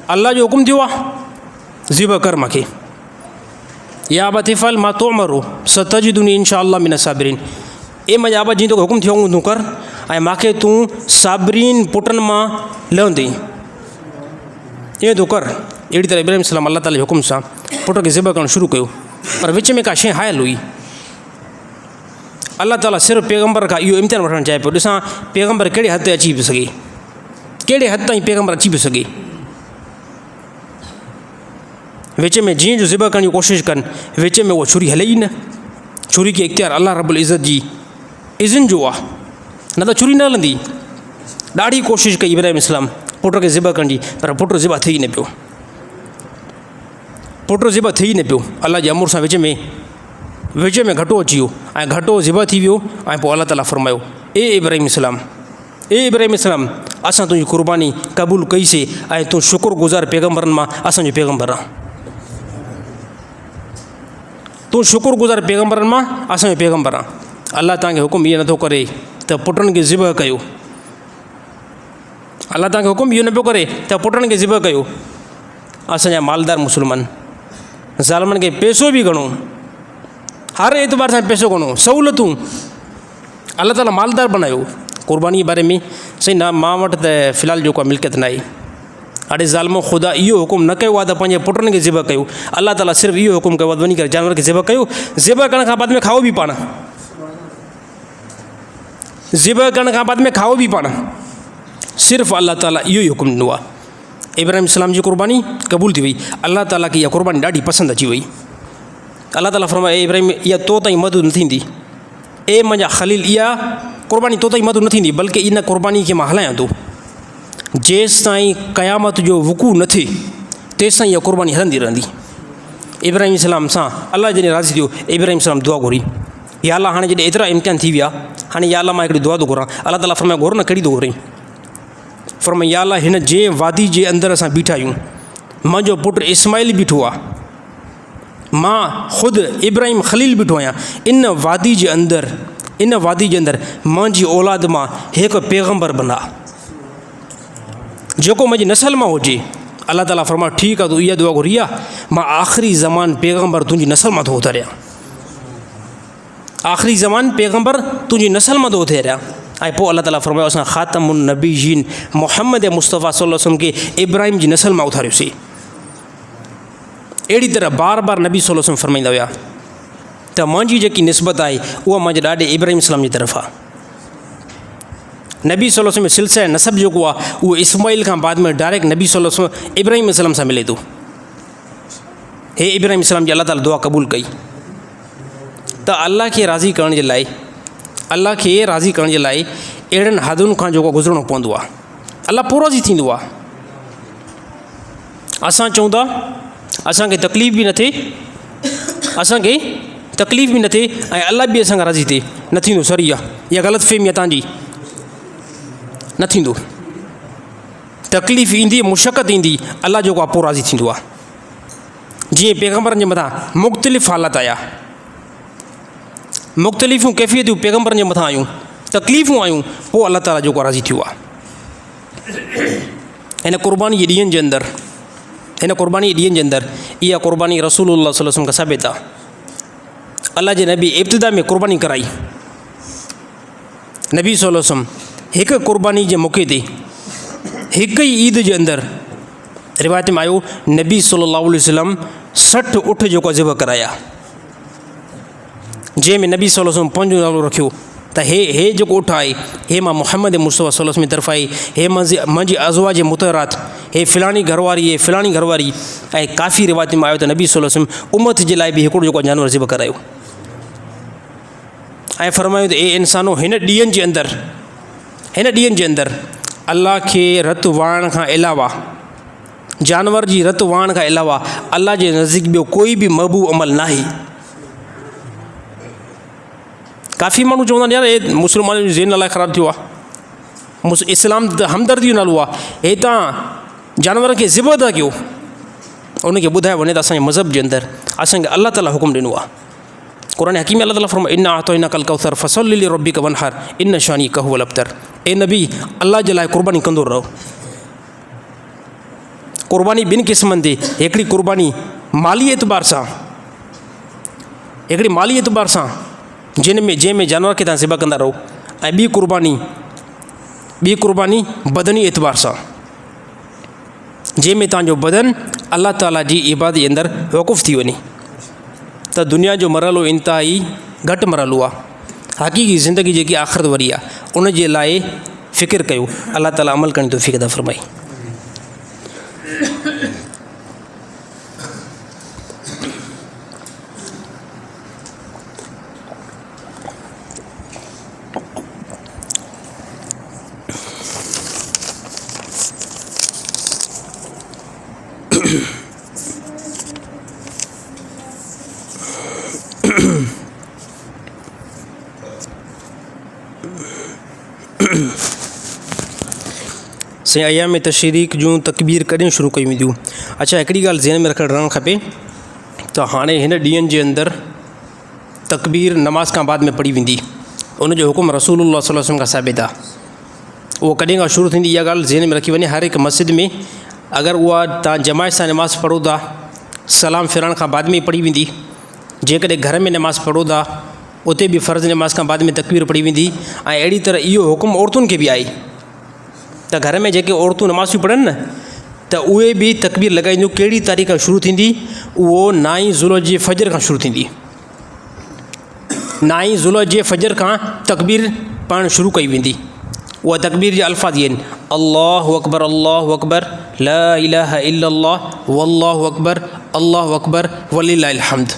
अल्लाह जो हुकुम थियो आहे, ज़िब कर मूंखे। या आबा तिफ़ाल मां तो उमरो सतजिदूनी इंशा अल्लाह मिन साबिरीन। ए मुंहिंजा आबा जीअं तोखे हुकुम थियो तूं कर ऐं मूंखे तूं साबिरीन पुटनि मां लहंदई, ईअं तूं कर। अहिड़ी तरह इब्राहिम इस्लाम अल्लाह ताला जे हुकुम सां पुट खे ज़िब करणु शुरू कयो, पर विच में का शइ हायल हुई। अल्लाह ताला सिर्फ़ु पैगम्बर खां इहो इम्तिहान वठणु चाहे पियो, ॾिसां पैगम्बर कहिड़े हद ते अची पियो सघे, कहिड़े हद ताईं पैगम्बर अची पियो सघे। विच में जीअं जो ज़िब करण जी कोशिशि कनि, विच में उहा छुरी हले ई न। छुरी खे इख़्तियार अल्लाह रब्बुल इज़्ज़त जी इज़न जो आहे, न त छुरी न हलंदी। ॾाढी कोशिशि कई इब्राहिम इस्लाम पुट खे ज़िब करण जी, पर पुटु ज़िब थी न पियो, पुटु ज़िब थी न पियो। अल्लाह जे अमर सां विच में घटो अची वियो ऐं घटो ज़िब थी वियो। ऐं पोइ अल्लाह ताला फरमायो, ए इब्राहिम इस्लाम असां तुंहिंजी क़ुर्बानी क़बूल कईसीं ऐं तूं शुक्रगुज़ार पैगम्बरनि मां असांजो पैगम्बर आहे। तूं शुक्रगुज़ार पैगम्बरनि मां असांजो पैगम्बर आहे। अल्लाह तव्हांखे हुकुम इहो नथो करे त पुटनि खे ज़िब कयो, अल्लाह तव्हांखे हुकुम इहो न पियो करे त पुटनि खे ज़िब कयो। असांजा मालदार मुस्लमान ज़ालमनि खे पैसो बि घणो, हर एतबार सां पैसो घणो, सहूलियतूं, अल्लाह ताला मालदार बनायो। क़ुर्बानी जे बारे में सही न, मां वटि त फ़िलहाल जेको आहे मिल्कियत न आहे। अड़े ज़ालमो ख़ुदा इहो हुकुम न कयो आहे त पंहिंजे पुटनि खे ज़िब कयो। अल्लाह ताला सिर्फ़ु इहो हुकुम कयो आहे वञी करे जानवर खे ज़िब कयो, ज़िब करण खां बाद में खाओ बि पाण, ज़िब करण खां बाद में खाओ बि पाण। सिर्फ़ु अल्लाह ताला इहो ई हुकुम ॾिनो आहे। इब्राहिम इस्लाम जी क़ुर्बानी क़बूल थी वई। अल्लाह ताला खे इहा क़ुर्बानी ॾाढी पसंदि अची वई। अल्लाह ताला फरमाए, इब्राहिम इहा तो ताईं मदद न थींदी, ए मुंहिंजा ख़लील इहा क़ुर्बानी तो ताईं मदद न थींदी, बल्कि इन क़ुर्बानी खे मां हलायां थो जेसि ताईं क़यामत जो वक़ू न थिए तेसि ताईं इहा क़ुर्बानी हलंदी रहंदी। इब्राहिम इस्लाम सां अलाह जॾहिं राज़ी थियो, इब्राहिम इस्लाम दुआ घुरी, या अलाह हाणे जॾहिं एतिरा इम्तिहान थी विया, हाणे या अलाह मां हिकिड़ी दुआ थो घुरां। अलाह ताला फरमाए घुर न, कहिड़ी थो घुराई? फरमाए या अलाह हिन जे वादी जे अंदरि असां बीठा आहियूं, मुंहिंजो पुटु इस्माइल बीठो आहे, मां ख़ुदि इब्राहिम ख़लील बीठो आहियां, इन वादी जे अंदरि मुंहिंजी औलाद मां हिकु पैगम्बर बना जेको मुंहिंजी नसल मां हुजे। अलाह ताला फरमायो ठीकु आहे, तूं इहा दुआ घुरी आहे, मां आख़िरी ज़मान पैगम्बर तुंहिंजी नसल मां थो उतारियां, आख़िरी ज़मान पैगम्बर तुंहिंजी नसल मां थो उतारियां। ऐं पोइ अलाह ताला फरमायो असां ख़ातमुन नबीयीन मुहम्मद मुस्तफ़ा सल्लल्लाहु अलैहि वसल्लम खे इब्राहिम जी नसल मां उतारियोसीं। अहिड़ी तरह बार बार नबी सल्लल्लाहु अलैहि वसल्लम फरमाईंदा हुआ त मुंहिंजी जेकी निस्बत आहे उहा मुंहिंजे ॾाॾे इब्राहिम इस्लाम जी तरफ़ आहे। नबी सल्लल्लाहु अलैहि वसल्लम सिलसिला नसब जेको आहे उहो इस्माइल खां बाद में डायरेक्ट नबी सल्लल्लाहु अलैहि वसल्लम इब्राहिम इस्लाम सां मिले थो। हे इब्राहिम इस्लाम जी अलाह ताला दुआ क़बूल कई त अलाह खे राज़ी करण जे लाइ अहिड़नि हदुनि खां जेको गुज़रणो पवंदो आहे, अलाह पूरो राज़ी थींदो आहे। असां चऊं था असांखे तकलीफ़ बि न थिए ऐं अलाह बि असांखां राज़ी थिए, न थींदो। सरी आहे, इहा ग़लति फ़हमी आहे तव्हांजी, न थींदो। तकलीफ़ ईंदी, मुशक़त ईंदी, अलाह जेको आहे पोइ राज़ी थींदो आहे। जीअं पैगम्बरनि जे मथां मुख़्तलिफ़ हालात आया, मुख़्तलिफ़ूं कैफ़ियतूं पैगम्बरनि जे मथां आयूं, तकलीफ़ूं आयूं, पोइ अलाह ताला जेको राज़ी थियो आहे। हिन क़ुर्बानी जे ॾींहंनि जे अंदरि इहा क़ुर्बानी रसूलुल्लाह सल्लल्लाहु अलैहि वसल्लम खां साबित आहे। अलाह जे नबी इब्तिदा में क़ुर्बानी कराई। नबी सल्लल्लाहु अलैहि वसल्लम हिकु क़ुर्बानी जे मौक़े ते हिकु ई ईद जे अंदरि रिवायत में आयो नबी सल्लल्लाहु अलैहि वसल्लम 60 ऊठ जेको ज़िबह कराया, जंहिंमें नबी सल्लल्लाहु अलैहि वसल्लम पंहिंजो नालो रखियो त हे जेको ऊठ आहे हे मां मुहम्मद मुस्तफ़ा सल्लल्लाहु अलैहि वसल्लम जी तरफ़ आहे, हे मुंहिंजी अज़वाज मुतहरात, हे फ़िलाणी घरवारी, हे फ़िलाणी घरवारी। ऐं काफ़ी रिवायत में आयो त नबी सल्लल्लाहु अलैहि वसल्लम उम्मत जे लाइ बि हिकिड़ो जेको जानवर ज़िबह करायो ऐं फरमायो त ए इंसानो हिन ॾींहंनि जे अंदरि अलाह खे रत वाइण खां अलावा, जानवर जी रत वाइण खां अलावा अलाह जे नज़दीक ॿियो कोई बि महबूब अमल न आहे। काफ़ी माण्हू चवंदा आहिनि यार हे मुस्लमान जो ज़हन अलाए ख़राबु थियो आहे, इस्लाम त हमदर्दी जो नालो आहे, हे तव्हां जानवर खे ज़िबह था कयो। उनखे ॿुधायो वञे त असांजे मज़हब जे अंदरि असांखे अलाह ताला हुकुम ॾिनो आहे। क़ुरान हकीम अलाह ताला फरमाए इन्ना अतइनाकल कौसर फसल्लि लिरब्बिका वनहर इन शानिअक हुवल अब्तर। ए नबी अलाह जे लाइ क़ुर्बानी कंदो रहो। क़ुर्बानी ॿिनि क़िस्मनि ते, हिकिड़ी क़ुर्बानी माली एतबार सां, जंहिंमें जानवर खे तव्हां ज़िबह कंदा रहो, ऐं ॿी क़ुर्बानी बदनी एतबार सां, जंहिंमें तव्हांजो बदन अलाह ताला जी इबादत जे अंदरि वक़ुफ़ थी वञे। त दुनिया जो मरहलो इंतिहाई घटि मरहलो आहे। हक़ीक़ी ज़िंदगी जेकी आख़िरत वारी आहे उन जे लाइ फ़िकिर कयो। अलाह ताला अमल करण जी तौफ़ीक़ अता फ़रमाए। से अयाम तशरीक़ जूं तकबीर कॾहिं शुरू कयूं वेंदियूं? अच्छा, हिकिड़ी ॻाल्हि ज़हन में रहणु खपे त हाणे हिन ॾींहंनि जे अंदरि तकबीर नमाज़ खां बाद में पढ़ी वेंदी, उनजो हुकुम रसूलुल्लाह सल्लल्लाहु अलैहि वसल्लम खां साबित आहे। उहो कॾहिं खां शुरू थींदी, इहा ॻाल्हि ज़हन में रखी वञे। हर हिकु मस्जिद में अगरि उहा तव्हां जमायत सां नमाज़ पढ़ो था, सलाम फिरण खां बाद में पढ़ी वेंदी। जेकॾहिं घर में नमाज़ पढ़ो था उते बि फ़र्ज़ नमाज़ खां बाद में तकबीर पढ़ी वेंदी। ऐं अहिड़ी तरह इहो हुकुम औरतुनि खे बि आहे त घर में जेके औरतूं नमाज़ियूं पढ़नि न त उहे बि तकबीर लॻाईंदियूं। कहिड़ी तारीख़ खां शुरू थींदी? उहो 9 ज़ुल्हज फजर खां शुरू थींदी। 9 ज़ुल्हज फजर खां तकबीर पाण शुरू कई वेंदी। उहा तकबीर जा अल्फाज़ आहिनि अल्लाहु अकबर ला इलाहा इल्लल्लाह वल्लाहु अकबर वलिल्लाहिल हम्द।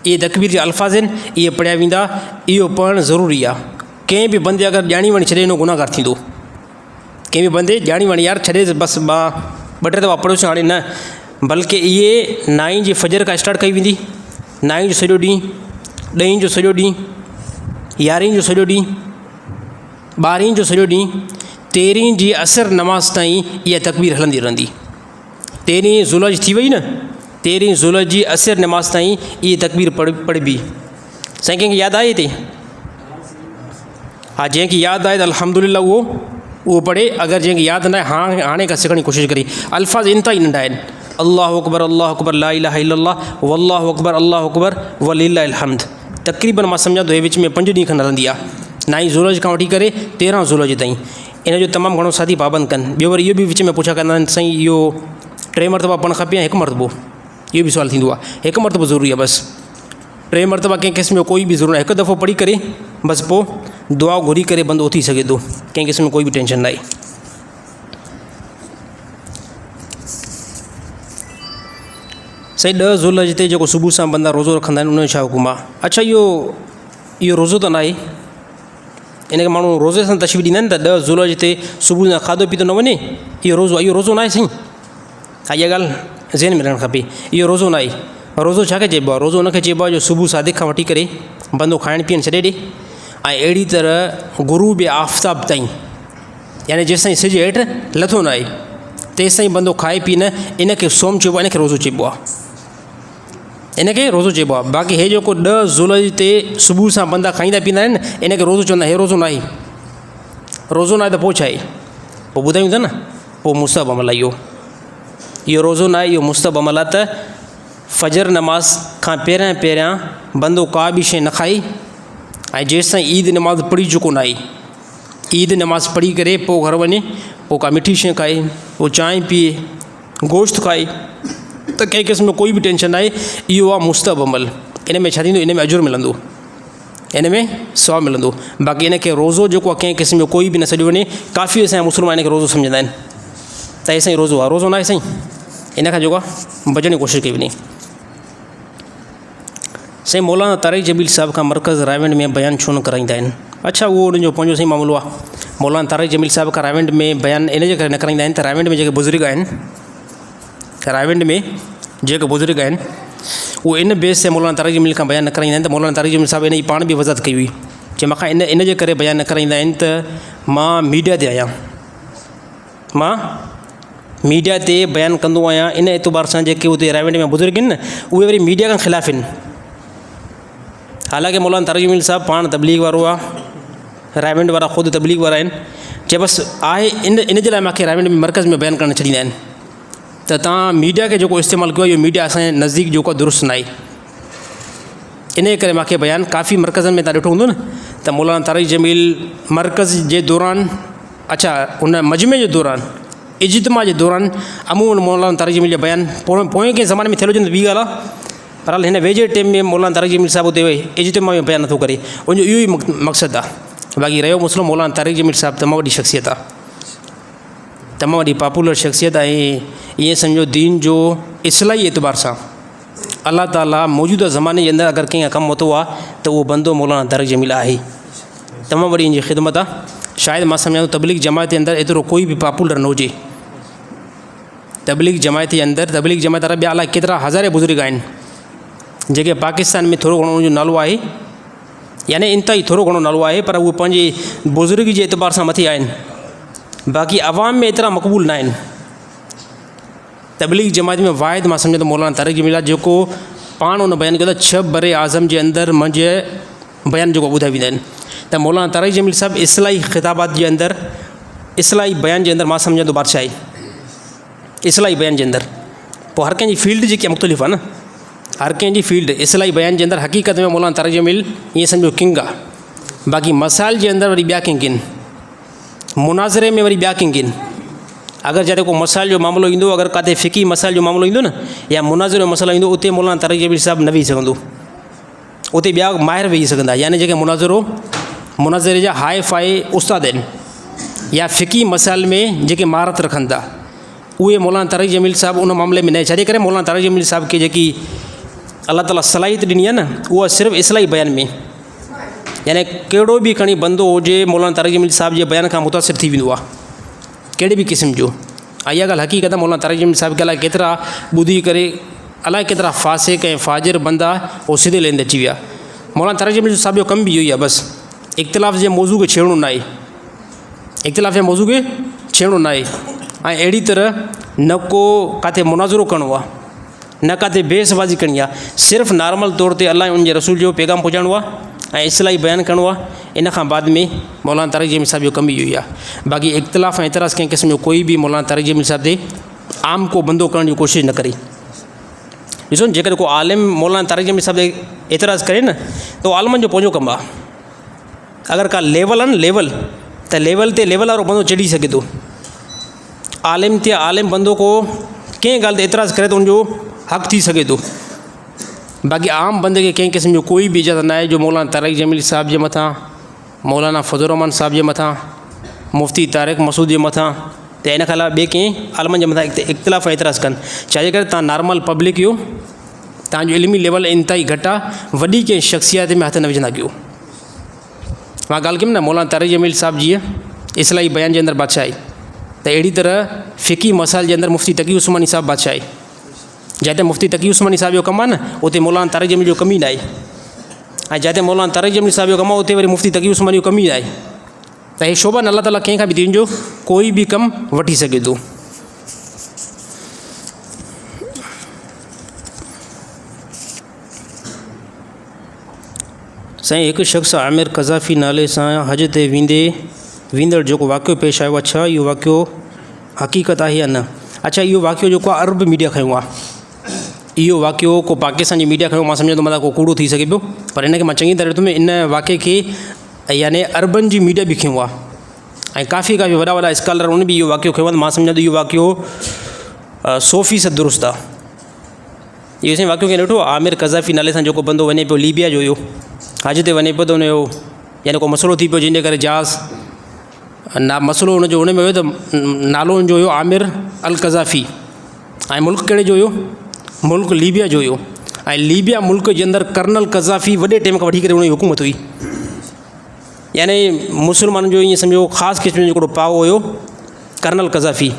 ये तकबीर जे अल्फाज़ आहिनि इहे पढ़िया वेंदा। इहो पढ़णु ज़रूरी आहे। कंहिं बि बंदे अगरि ॼाणी वणी छॾे न गुनाहगार थींदो। कंहिं बि बंदे ॼाणी वणी यार छॾे बसि ॿ टे दफ़ा पढ़ियोसीं हाणे न, बल्कि इहे 9 जी फजर खां स्टार्ट कई वेंदी, 9 जो सॼो ॾींहुं, 10 जो सॼो ॾींहुं, 11 जो सॼो ॾींहुं, 12 जो सॼो ॾींहुं, 13 जी असर नमाज़ ताईं इहा तकबीर हलंदी रहंदी। 13 ज़ुलहज थी वई न, 13 ज़ुलहज जी असर नमाज़ ताईं इहा तकबीर पढ़बी। साईं कंहिंखे यादि आहे हिते? हा, जंहिंखे यादि आहे त अल्हम्दुलिल्लाह उहो पढ़े। अगरि जंहिंखे यादि न आहे हाणे खां सिखण जी कोशिशि करी। अल्फाज़ इंतिहा नंढा आहिनि। अल्लाहु अकबर ला इलाहा इल्लल्लाह वल्लाहु अकबर वलिल्लाहिल हम्द। तक़रीबन मां सम्झां थो हे विच में 5 ॾींहं खनि हलंदी आहे, 9 ज़ुलहज खां वठी करे 13 ज़ुलहज ताईं। इन जो तमामु घणो साथी पाबंद कनि। ॿियो वरी इहो बि विच में पुछा कंदा आहिनि साईं इहो 3 मरतबा पढ़णु खपे या 1 मरतबो? इहो बि सुवालु थींदो आहे। 1 मरतबो ज़रूरी आहे बसि। 3 मरतबा कंहिं क़िस्म जो कोई बि ज़रूरत आहे। 1 दफ़ो पढ़ी करे बसि पोइ दुआ घुरी करे बंदो उथी सघे थो। कंहिं क़िस्म में कोई बि टेंशन न आहे। साईं 10 ज़ुलहज ते जेको सुबुह सां बंदा रोज़ो रखंदा आहिनि उन जो छा हुकुम आहे? अच्छा, इहो रोज़ो त न आहे। इन खे माण्हू रोज़े सां तशबीह ॾींदा आहिनि त 10 ज़ुलहज ते सुबुह सां खाधो पीतो न वञे, इहो रोज़ो न आहे साईं। हा, इहा ॻाल्हि ज़हन में रहणु खपे। इहो रोज़ो न आहे। रोज़ो छा खे चइबो आहे? रोज़ो हुनखे चइबो आहे जो सुबुह सादिक खां वठी करे बंदो खाइण पीअण छॾे ॾे ऐं अहिड़ी तरह गुरूब आफ़्ताब ताईं, यानी जेसिताईं सिजु हेठि लथो न आहे तेसिताईं बंदो खाए पी न, इनखे सोम चइबो आहे, इनखे रोज़ो चइबो आहे। इनखे रोज़ो चइबो आहे। बाक़ी हे जेको 10 ज़ुलहज ते सुबुह सां बंदा खाईंदा पीअंदा आहिनि इनखे रोज़ो चवंदा आहिनि। हे रोज़ो न आहे। रोज़ो न आहे त पोइ छा आहे? पोइ ॿुधायूं था न, पोइ मुस्तहब अमल आहे। इहो रोज़ो न आहे, इहो मुस्तहब अमल आहे त फजर नमाज़ खां पहिरियां बंदो का बि शइ न खाए ऐं जेसिताईं ईद नमाज़ पढ़ी चुको न आहे। ईद नमाज़ पढ़ी करे पोइ घर वञे, पोइ का मिठी शइ खाए, पोइ चांहि पीए, गोश्त खाए, त कंहिं क़िस्म में कोई बि टेंशन न आहे। इहो आहे मुस्तहब अमल। इन में छा थींदो? इन में अजुर मिलंदो, इन में सवाबु मिलंदो। बाक़ी इनखे रोज़ो जेको आहे कंहिं क़िस्म जो कोई बि न सॾियो वञे। काफ़ी असांजा मुस्लमान इनखे रोज़ो सम्झंदा आहिनि त हे साईं रोज़ो आहे। रोज़ो न आहे साईं। इन खां जेको आहे बचण जी कोशिशि कई वञे। साईं मौलाना तारिक जमील साहिब खां मरकज़ रायवंड में बयानु छो न कराईंदा आहिनि? अच्छा, उहो उनजो पंहिंजो सही मामिलो आहे। मौलाना तारिक जमील साहिब खां रायवंड में बयानु इन जे करे न कराईंदा आहिनि त रायवंड में जेके बुज़ुर्ग आहिनि, रायवंड में जेके बुज़ुर्ग आहिनि उहे इन बेस ते मौलाना तारिक जमील खां बयानु न कराईंदा आहिनि त मौलाना तारिक जमील साहिब इन जी पाण बि वज़ाहत कई हुई जे मूंखां इन जे करे बयानु न कराईंदा आहिनि त मां मीडिया ते आहियां, मां मीडिया ते बयानु कंदो आहियां। इन एतबार सां जेके उते रायवंड में बुज़ुर्ग आहिनि न उहे वरी मीडिया खां ख़िलाफ़ आहिनि। हालांकि मौलाना तारिक जमील साहिबु पाण तबलीग वारो आहे, रायवंड वारा ख़ुदि तबलीग वारा आहिनि। चए बसि आहे इन जे लाइ मूंखे रायवंड में मर्कज़ में बयानु करणु छॾींदा आहिनि त तव्हां मीडिया खे जेको इस्तेमालु कयो आहे इहो मीडिया असांजे नज़दीक जेको आहे दुरुस्त न आहे। इन करे मूंखे बयानु काफ़ी मर्कज़नि में तव्हां ॾिठो हूंदो न त मौलाना तारिक जमील मर्कज़ जे दौरान, अच्छा उन मजमे जे दौरान, इज्तिमा जे दौरान अमूमन मौलाना तारिक जमील जा बयानु पोइ कंहिं ज़माने में थियल हुजनि त ॿी ॻाल्हि आहे। पर हाल हिन वेझे टाइम में मौलाना तारिक जमील साहिबु उते इज्तिमा में बयानु नथो करे, उनजो इहो ई मक़सदु आहे। बाक़ी रहियो मसइलो, मौलाना तारिक जमील साहिबु तमामु वॾी शख़्सियत आहे, तमामु वॾी पॉपुलर शख़्सियत आहे। ईअं सम्झो दीन जो इस्लाही एतबार सां अल्लाह ताला मौजूदा ज़माने जे अंदरि अगरि कंहिं कमु वरितो आहे त उहो बंदो मौलाना तारिक जमील आहे। तमामु वॾी इन जी ख़िदमत आहे। शायदि मां सम्झां थो तबलीग जमायत जे अंदरि एतिरो कोई बि पॉपुलर न हुजे। तबलीग जमायत जे अंदरि, तबलीग जमायत वारा ॿिया अलाए केतिरा हज़ारे बुज़ुर्ग आहिनि जेके पाकिस्तान में थोरो घणो उनजो नालो आहे, यानी इंतिहाई थोरो घणो नालो आहे, पर उहे पंहिंजे बुज़ुर्ग जे एतबार सां मथे आहिनि। बाक़ी अवाम में एतिरा मक़बूल न आहिनि। तबलीग जमायत में वाहिद मां सम्झां थो मौलाना तारिक जमील आहे जेको पाण उन बयानु कयो त 6 बरे आज़म जे अंदरि मुंहिंजे बयानु जेको ॿुधाए वेंदा आहिनि त मौलाना तारिक जमील साहिबु इस्लाही ख़िताबात जे अंदरि, इस्लाही बयान जे अंदरि मां सम्झां थो बादशाह आहे। इस्लाही बयान जे अंदरि पोइ हर कंहिंजी फील्ड जेकी आहे मुख़्तलिफ़ आहे न, हर कंहिंजी फील्ड इस्लाही बयान जे अंदरि हक़ीक़त में मौलाना तारिक जमील ईअं सम्झो किंग आहे। बाक़ी मसाइल जे अंदरि वरी ॿिया किंग आहिनि, मुनाज़रे में वरी ॿिया किंग आहिनि। अगरि जॾहिं को मसाइल जो मामिलो ईंदो, अगरि किथे फ़िकी मसाइल जो मामिलो ईंदो न या मुनाज़रे जो मसइलो ईंदो, उते मौलाना तारिक जमील साहिबु न वेही सघंदो, उते ॿिया माहिर वेही सघंदा। यानी जेके मुनाज़रे जा हाई फाई उस्ताद आहिनि या फ़िकी मसाइल में जेके महारत रखनि था उहे मौलाना तारिक जमील साहिबु उन मामले में न, छॾे करे मौलाना तारिक जमील साहिब खे जेकी अल्लाह ताला सलाहियत ॾिनी आहे न, उहा सिर्फ़ु इस्लाही बयान में, यानी कहिड़ो बि खणी बंदो हुजे मौलाना तारिक जमील साहिब जे बयान खां मुतासिर थी वेंदो आहे, कहिड़े बि क़िस्म जो। ऐं इहा ॻाल्हि हक़ीक़त मौलाना तारिक जमील साहिब खे अलाए केतिरा ॿुधी करे अलाए केतिरा फासिक ऐं फाजिर बंदा उहो सिधे लेंदे अची विया। मौलाना तारिक जमील साहिब जो कमु बि इहो ई आहे, बसि इख़्तिलाफ़ जे मौज़ू खे छेड़णो न आहे, इख़्तिलाफ़ जे मौज़ू खे छेड़णो न आहे। ऐं अहिड़ी तरह न को किथे मुनाज़रो करिणो आहे, न किथे बेसबाज़ी करणी आहे, सिर्फ़ु नॉर्मल तौर ते अलाह उन जे रसूल जो पैगाम पहुचाइणो आहे ऐं इस्लाही बयानु करिणो आहे। इन खां बाद में मौलाना तारिक जमील साहिब जो कमु इहो ई आहे। बाक़ी इख़्तिलाफ़ ऐं एतिराज़ कंहिं क़िस्म जो कोई बि मौलाना तारिक जमील साहिब ते आम को बंदो करण जी कोशिशि न करे। ॾिसो न, जेकर को आलिम मौलाना तारिक जमील साहिब ते एतिराज़ करे न, त आलिमनि जो पंहिंजो कमु आहे। अगरि का लेवल आहे न लेवल, त लेवल ते लेवल वारो बंदो चढ़ी सघे थो। आलिम ते आलिम बंदो को कंहिं ॻाल्हि ते एतिराज़ करे त उनजो हक़ थी सघे थो। बाक़ी आम बंदे खे कंहिं क़िस्म जो कोई बि इजाज़त न आहे जो मौलाना तारिक जमील साहिब जे मथां, मौलाना फज़लुर रहमान साहिब जे मथां, मुफ़्ती तारिक मसूद जे मथां, त इन खां अलावा ॿिए कंहिं आलिमनि जे मथां इख़्तिलाफ़ एतिराज़ कनि। छाजे करे तव्हां नॉर्मल पब्लिक जो तव्हांजो इल्मी लेवल इंतिहाई घटि आहे, वॾी कंहिं शख़्सियत में हथ न विझंदा कयो। मां ॻाल्हि कयमि न, मौलाना तारिक जमील साहिब जीअं इस्लाही बयान जे अंदरि बादशाह आहे, त अहिड़ी तरह फ़िकी मसाइल जे अंदरि मुफ़्ती तक़ी उस्मानी साहिब बादशाह आहे। जिते मुफ़्ती तक़ी उस्मानी साहिब जो कमु आहे न, उते मौलाना तारिक जमील जो कमु ई न आहे। ऐं जिते मौलाना तारिक जमील साहिब जो कमु आहे, उते वरी मुफ़्ती तक़ी उस्मानी जो कमु ई न आहे। त हे शोभा अल्लाह ताला कंहिंखां बि दीन जो कोई बि कमु वठी सघे थो। साईं, हिकु शख़्स आमिर क़ज़ाफ़ी नाले सां हज ते वेंदड़ जेको वाक़ियो पेश आयो आहे, छा इहो वाक़ियो हक़ीक़त आहे या न? अच्छा, इहो वाक़ियो जेको आहे अरब मीडिया खयो आहे, इहो वाक़ियो को पाकिस्तान जी मीडिया खयो, मां सम्झां थो मतिलबु को कूड़ो थी सघे पियो, पर इन खे मां चङी तरह ॾिठो इन वाक़िए खे यानी अरबनि जी मीडिया बि खयो आहे। ऐं काफ़ी वॾा वॾा स्कॉलर उन बि इहो वाक़ियो खयो आहे। मां सम्झां थो इहो वाक़ियो 100% दुरुस्त आहे। इहो साईं वाक़ियो खे ॾिठो, आमिर क़ज़ाफ़ी नाले सां जेको बंदो वञे पियो लीबिया जो हुयो, हज ते वञे पियो, त हुनजो यानी को मसइलो थी पियो, जंहिंजे करे जहाज़ मसइलो हुनजो हुन में हुयो, त नालो हुनजो हुयो आमिर अल क़ज़ाफ़ी। ऐं मुल्क कहिड़े जो हुयो? मुल्क लीबिया जो हुयो। ऐं लीबिया मुल्क जे अंदरि कर्नल क़ज़ाफ़ी वॾे टाइम खां वठी करे हुनजी हुकूमत हुई। यानी मुसलमाननि जो ईअं सम्झो ख़ासि क़िस्म जो हिकिड़ो पाव हुयो कर्नल क़ज़ाफ़ी।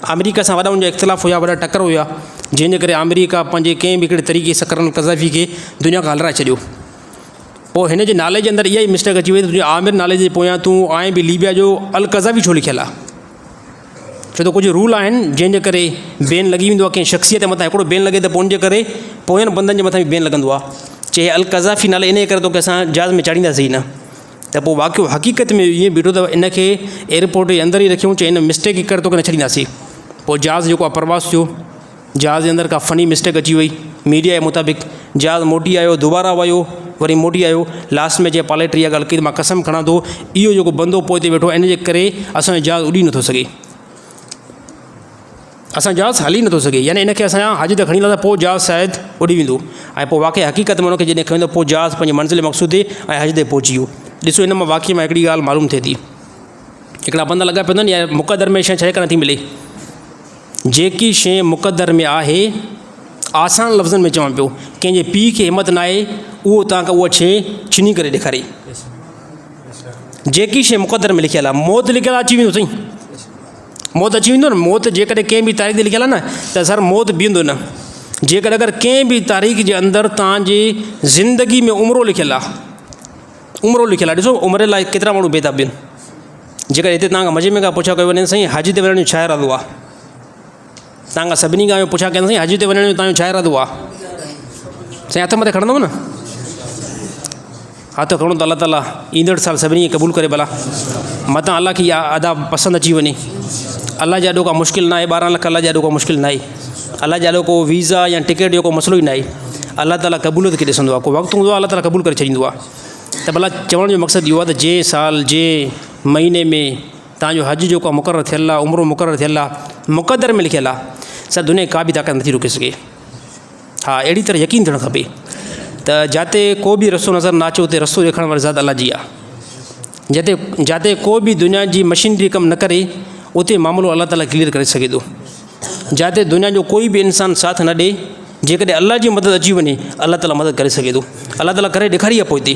अमेरिका सां वॾा हुनजा इख़्तिलाफ़ हुया, वॾा टकर हुया, जंहिंजे करे अमेरिका पंहिंजे कंहिं बि हिकिड़े तरीक़े सां कर्नल क़ज़ाफ़ी खे दुनिया खां हलाए छॾियो। पोइ हिन जे नाले जे अंदरि इहा ई मिस्टेक अची वई त तुंहिंजे आमिर नाले जे पोयां तूं आएं बि लीबिया जो अल क़ज़ाफ़ी छो लिखियलु आहे? छो त कुझु रूल आहिनि जंहिंजे करे बैन लॻी वेंदो आहे। कंहिं शख़्सियत जे मथां हिकिड़ो बैन लॻे त पोइ उनजे करे पोयनि बंदनि जे मथां बि बैन लॻंदो आहे। चए अल क़ज़ाफ़ी नाले इन करे तोखे असां जहाज़ में चाढ़ींदासीं न, त पोइ वाक़ियो हक़ीक़त में ईअं बीठो त इन खे एयरपोर्ट जे अंदरि ई रखियूं, चए इन मिस्टेक करे तोखे न छॾींदासीं। पोइ जहाज़ जेको आहे परवास थियो, जहाज़ जे अंदरि का फ़नी मिस्टेक अची वई, मीडिया जे मुताबिक़ जहाज़ मोटी आयो, दुबारा वियो, वरी मोटी आयो, लास्ट में जीअं पायलट इहा ॻाल्हि कई, मां कसम खणां थो इहो जेको बंदो पोइ हिते वेठो इन जे करे असांजो जहाज़ उॾी नथो सघे, असां जहाज़ हली नथो सघे। यानी इनखे असां हज ते खणी हलंदा पोइ जहाज़ शायदि उॾी वेंदो। ऐं पोइ वाक़ई हक़ीक़त में उनखे जॾहिं खणी पोइ जहाज़ पंहिंजे मंज़िल मक़सूद ते ऐं हज ते पहुची वियो। ॾिसो, इन मां वाक़ई मां हिकिड़ी ॻाल्हि मालूम थिए थी, हिकिड़ा बंदा लॻा पिया आहिनि या मुक़दर में शइ छॾे करे नथी मिले। जेकी शइ मुक़दर में आहे, आसान लफ़्ज़नि में चवां पियो, कंहिंजे पीउ खे हिमत न आहे उहो तव्हांखे उहा शइ छिनी करे ॾेखारे। जेकी शइ मुक़दर में लिखियलु आहे, मौत लिखियलु आहे, अची वेंदो साईं, मौत अची वेंदो न। मौत जेकॾहिं कंहिं बि तारीख़ ते लिखियलु आहे न, त सर मौत बीहंदो न। जेकॾहिं अगरि कंहिं बि तारीख़ जे अंदरि तव्हांजी ज़िंदगी में उमिरो लिखियलु आहे, उमिरो लिखियलु आहे, ॾिसो उमिरि लाइ केतिरा माण्हू बेदा बीहनि। जेकर हिते तव्हांखां मज़े में का पुछा कयो वञे साईं हज ते वञण जो छा इरादो आहे, तव्हांखां सभिनी खां पुछा कनि साईं हज ते वञण जो तव्हांजो छा इरादो आहे, साईं हथ मथे खणंदव न, हथ खणो त अल्लाह ताला ईंदड़ साल सभिनी खे क़बूल करे भला। मतां अलाह खे इहा अदा पसंदि अची वञे। अलाह जे ॾाढो का मुश्किल न आहे, 12 लाख अलाह जे ॾाढो का मुश्किल न आहे। अलाह जे ॾाढो को वीज़ा या टिकट जो को मसइलो ई न आहे। अलाह ताला क़बूलियत खे ॾिसंदो आहे, को वक़्तु हूंदो आहे अलाह ताला क़बूल करे छॾींदो आहे। त भला चवण जो मक़सदु इहो आहे त जे साल जे महीने में तव्हांजो हज जेको आहे मुक़ररु थियलु आहे, उमिरो मुक़ररु थियलु आहे, मुक़दर में लिखियलु आहे, सर दुनिया का बि ताक़त नथी रोके सघे। हा, अहिड़ी तरह यकीन थियणु खपे त जिते को बि रस्तो नज़र न अचे उते रस्तो ॾेखारण वारी ज़ात अलाह जी आहे। जिते को बि दुनिया जी मशीनरी कमु न करे उते मामिलो अलाह ताला क्लियर करे सघे थो। जिते दुनिया जो कोई बि इंसानु साथ न ॾे जेकॾहिं अल्लाह जी मदद अची वञे अल्लाह ताला मदद करे सघे थो। अल्लाह ताला करे ॾेखारी आहे पोइ हिते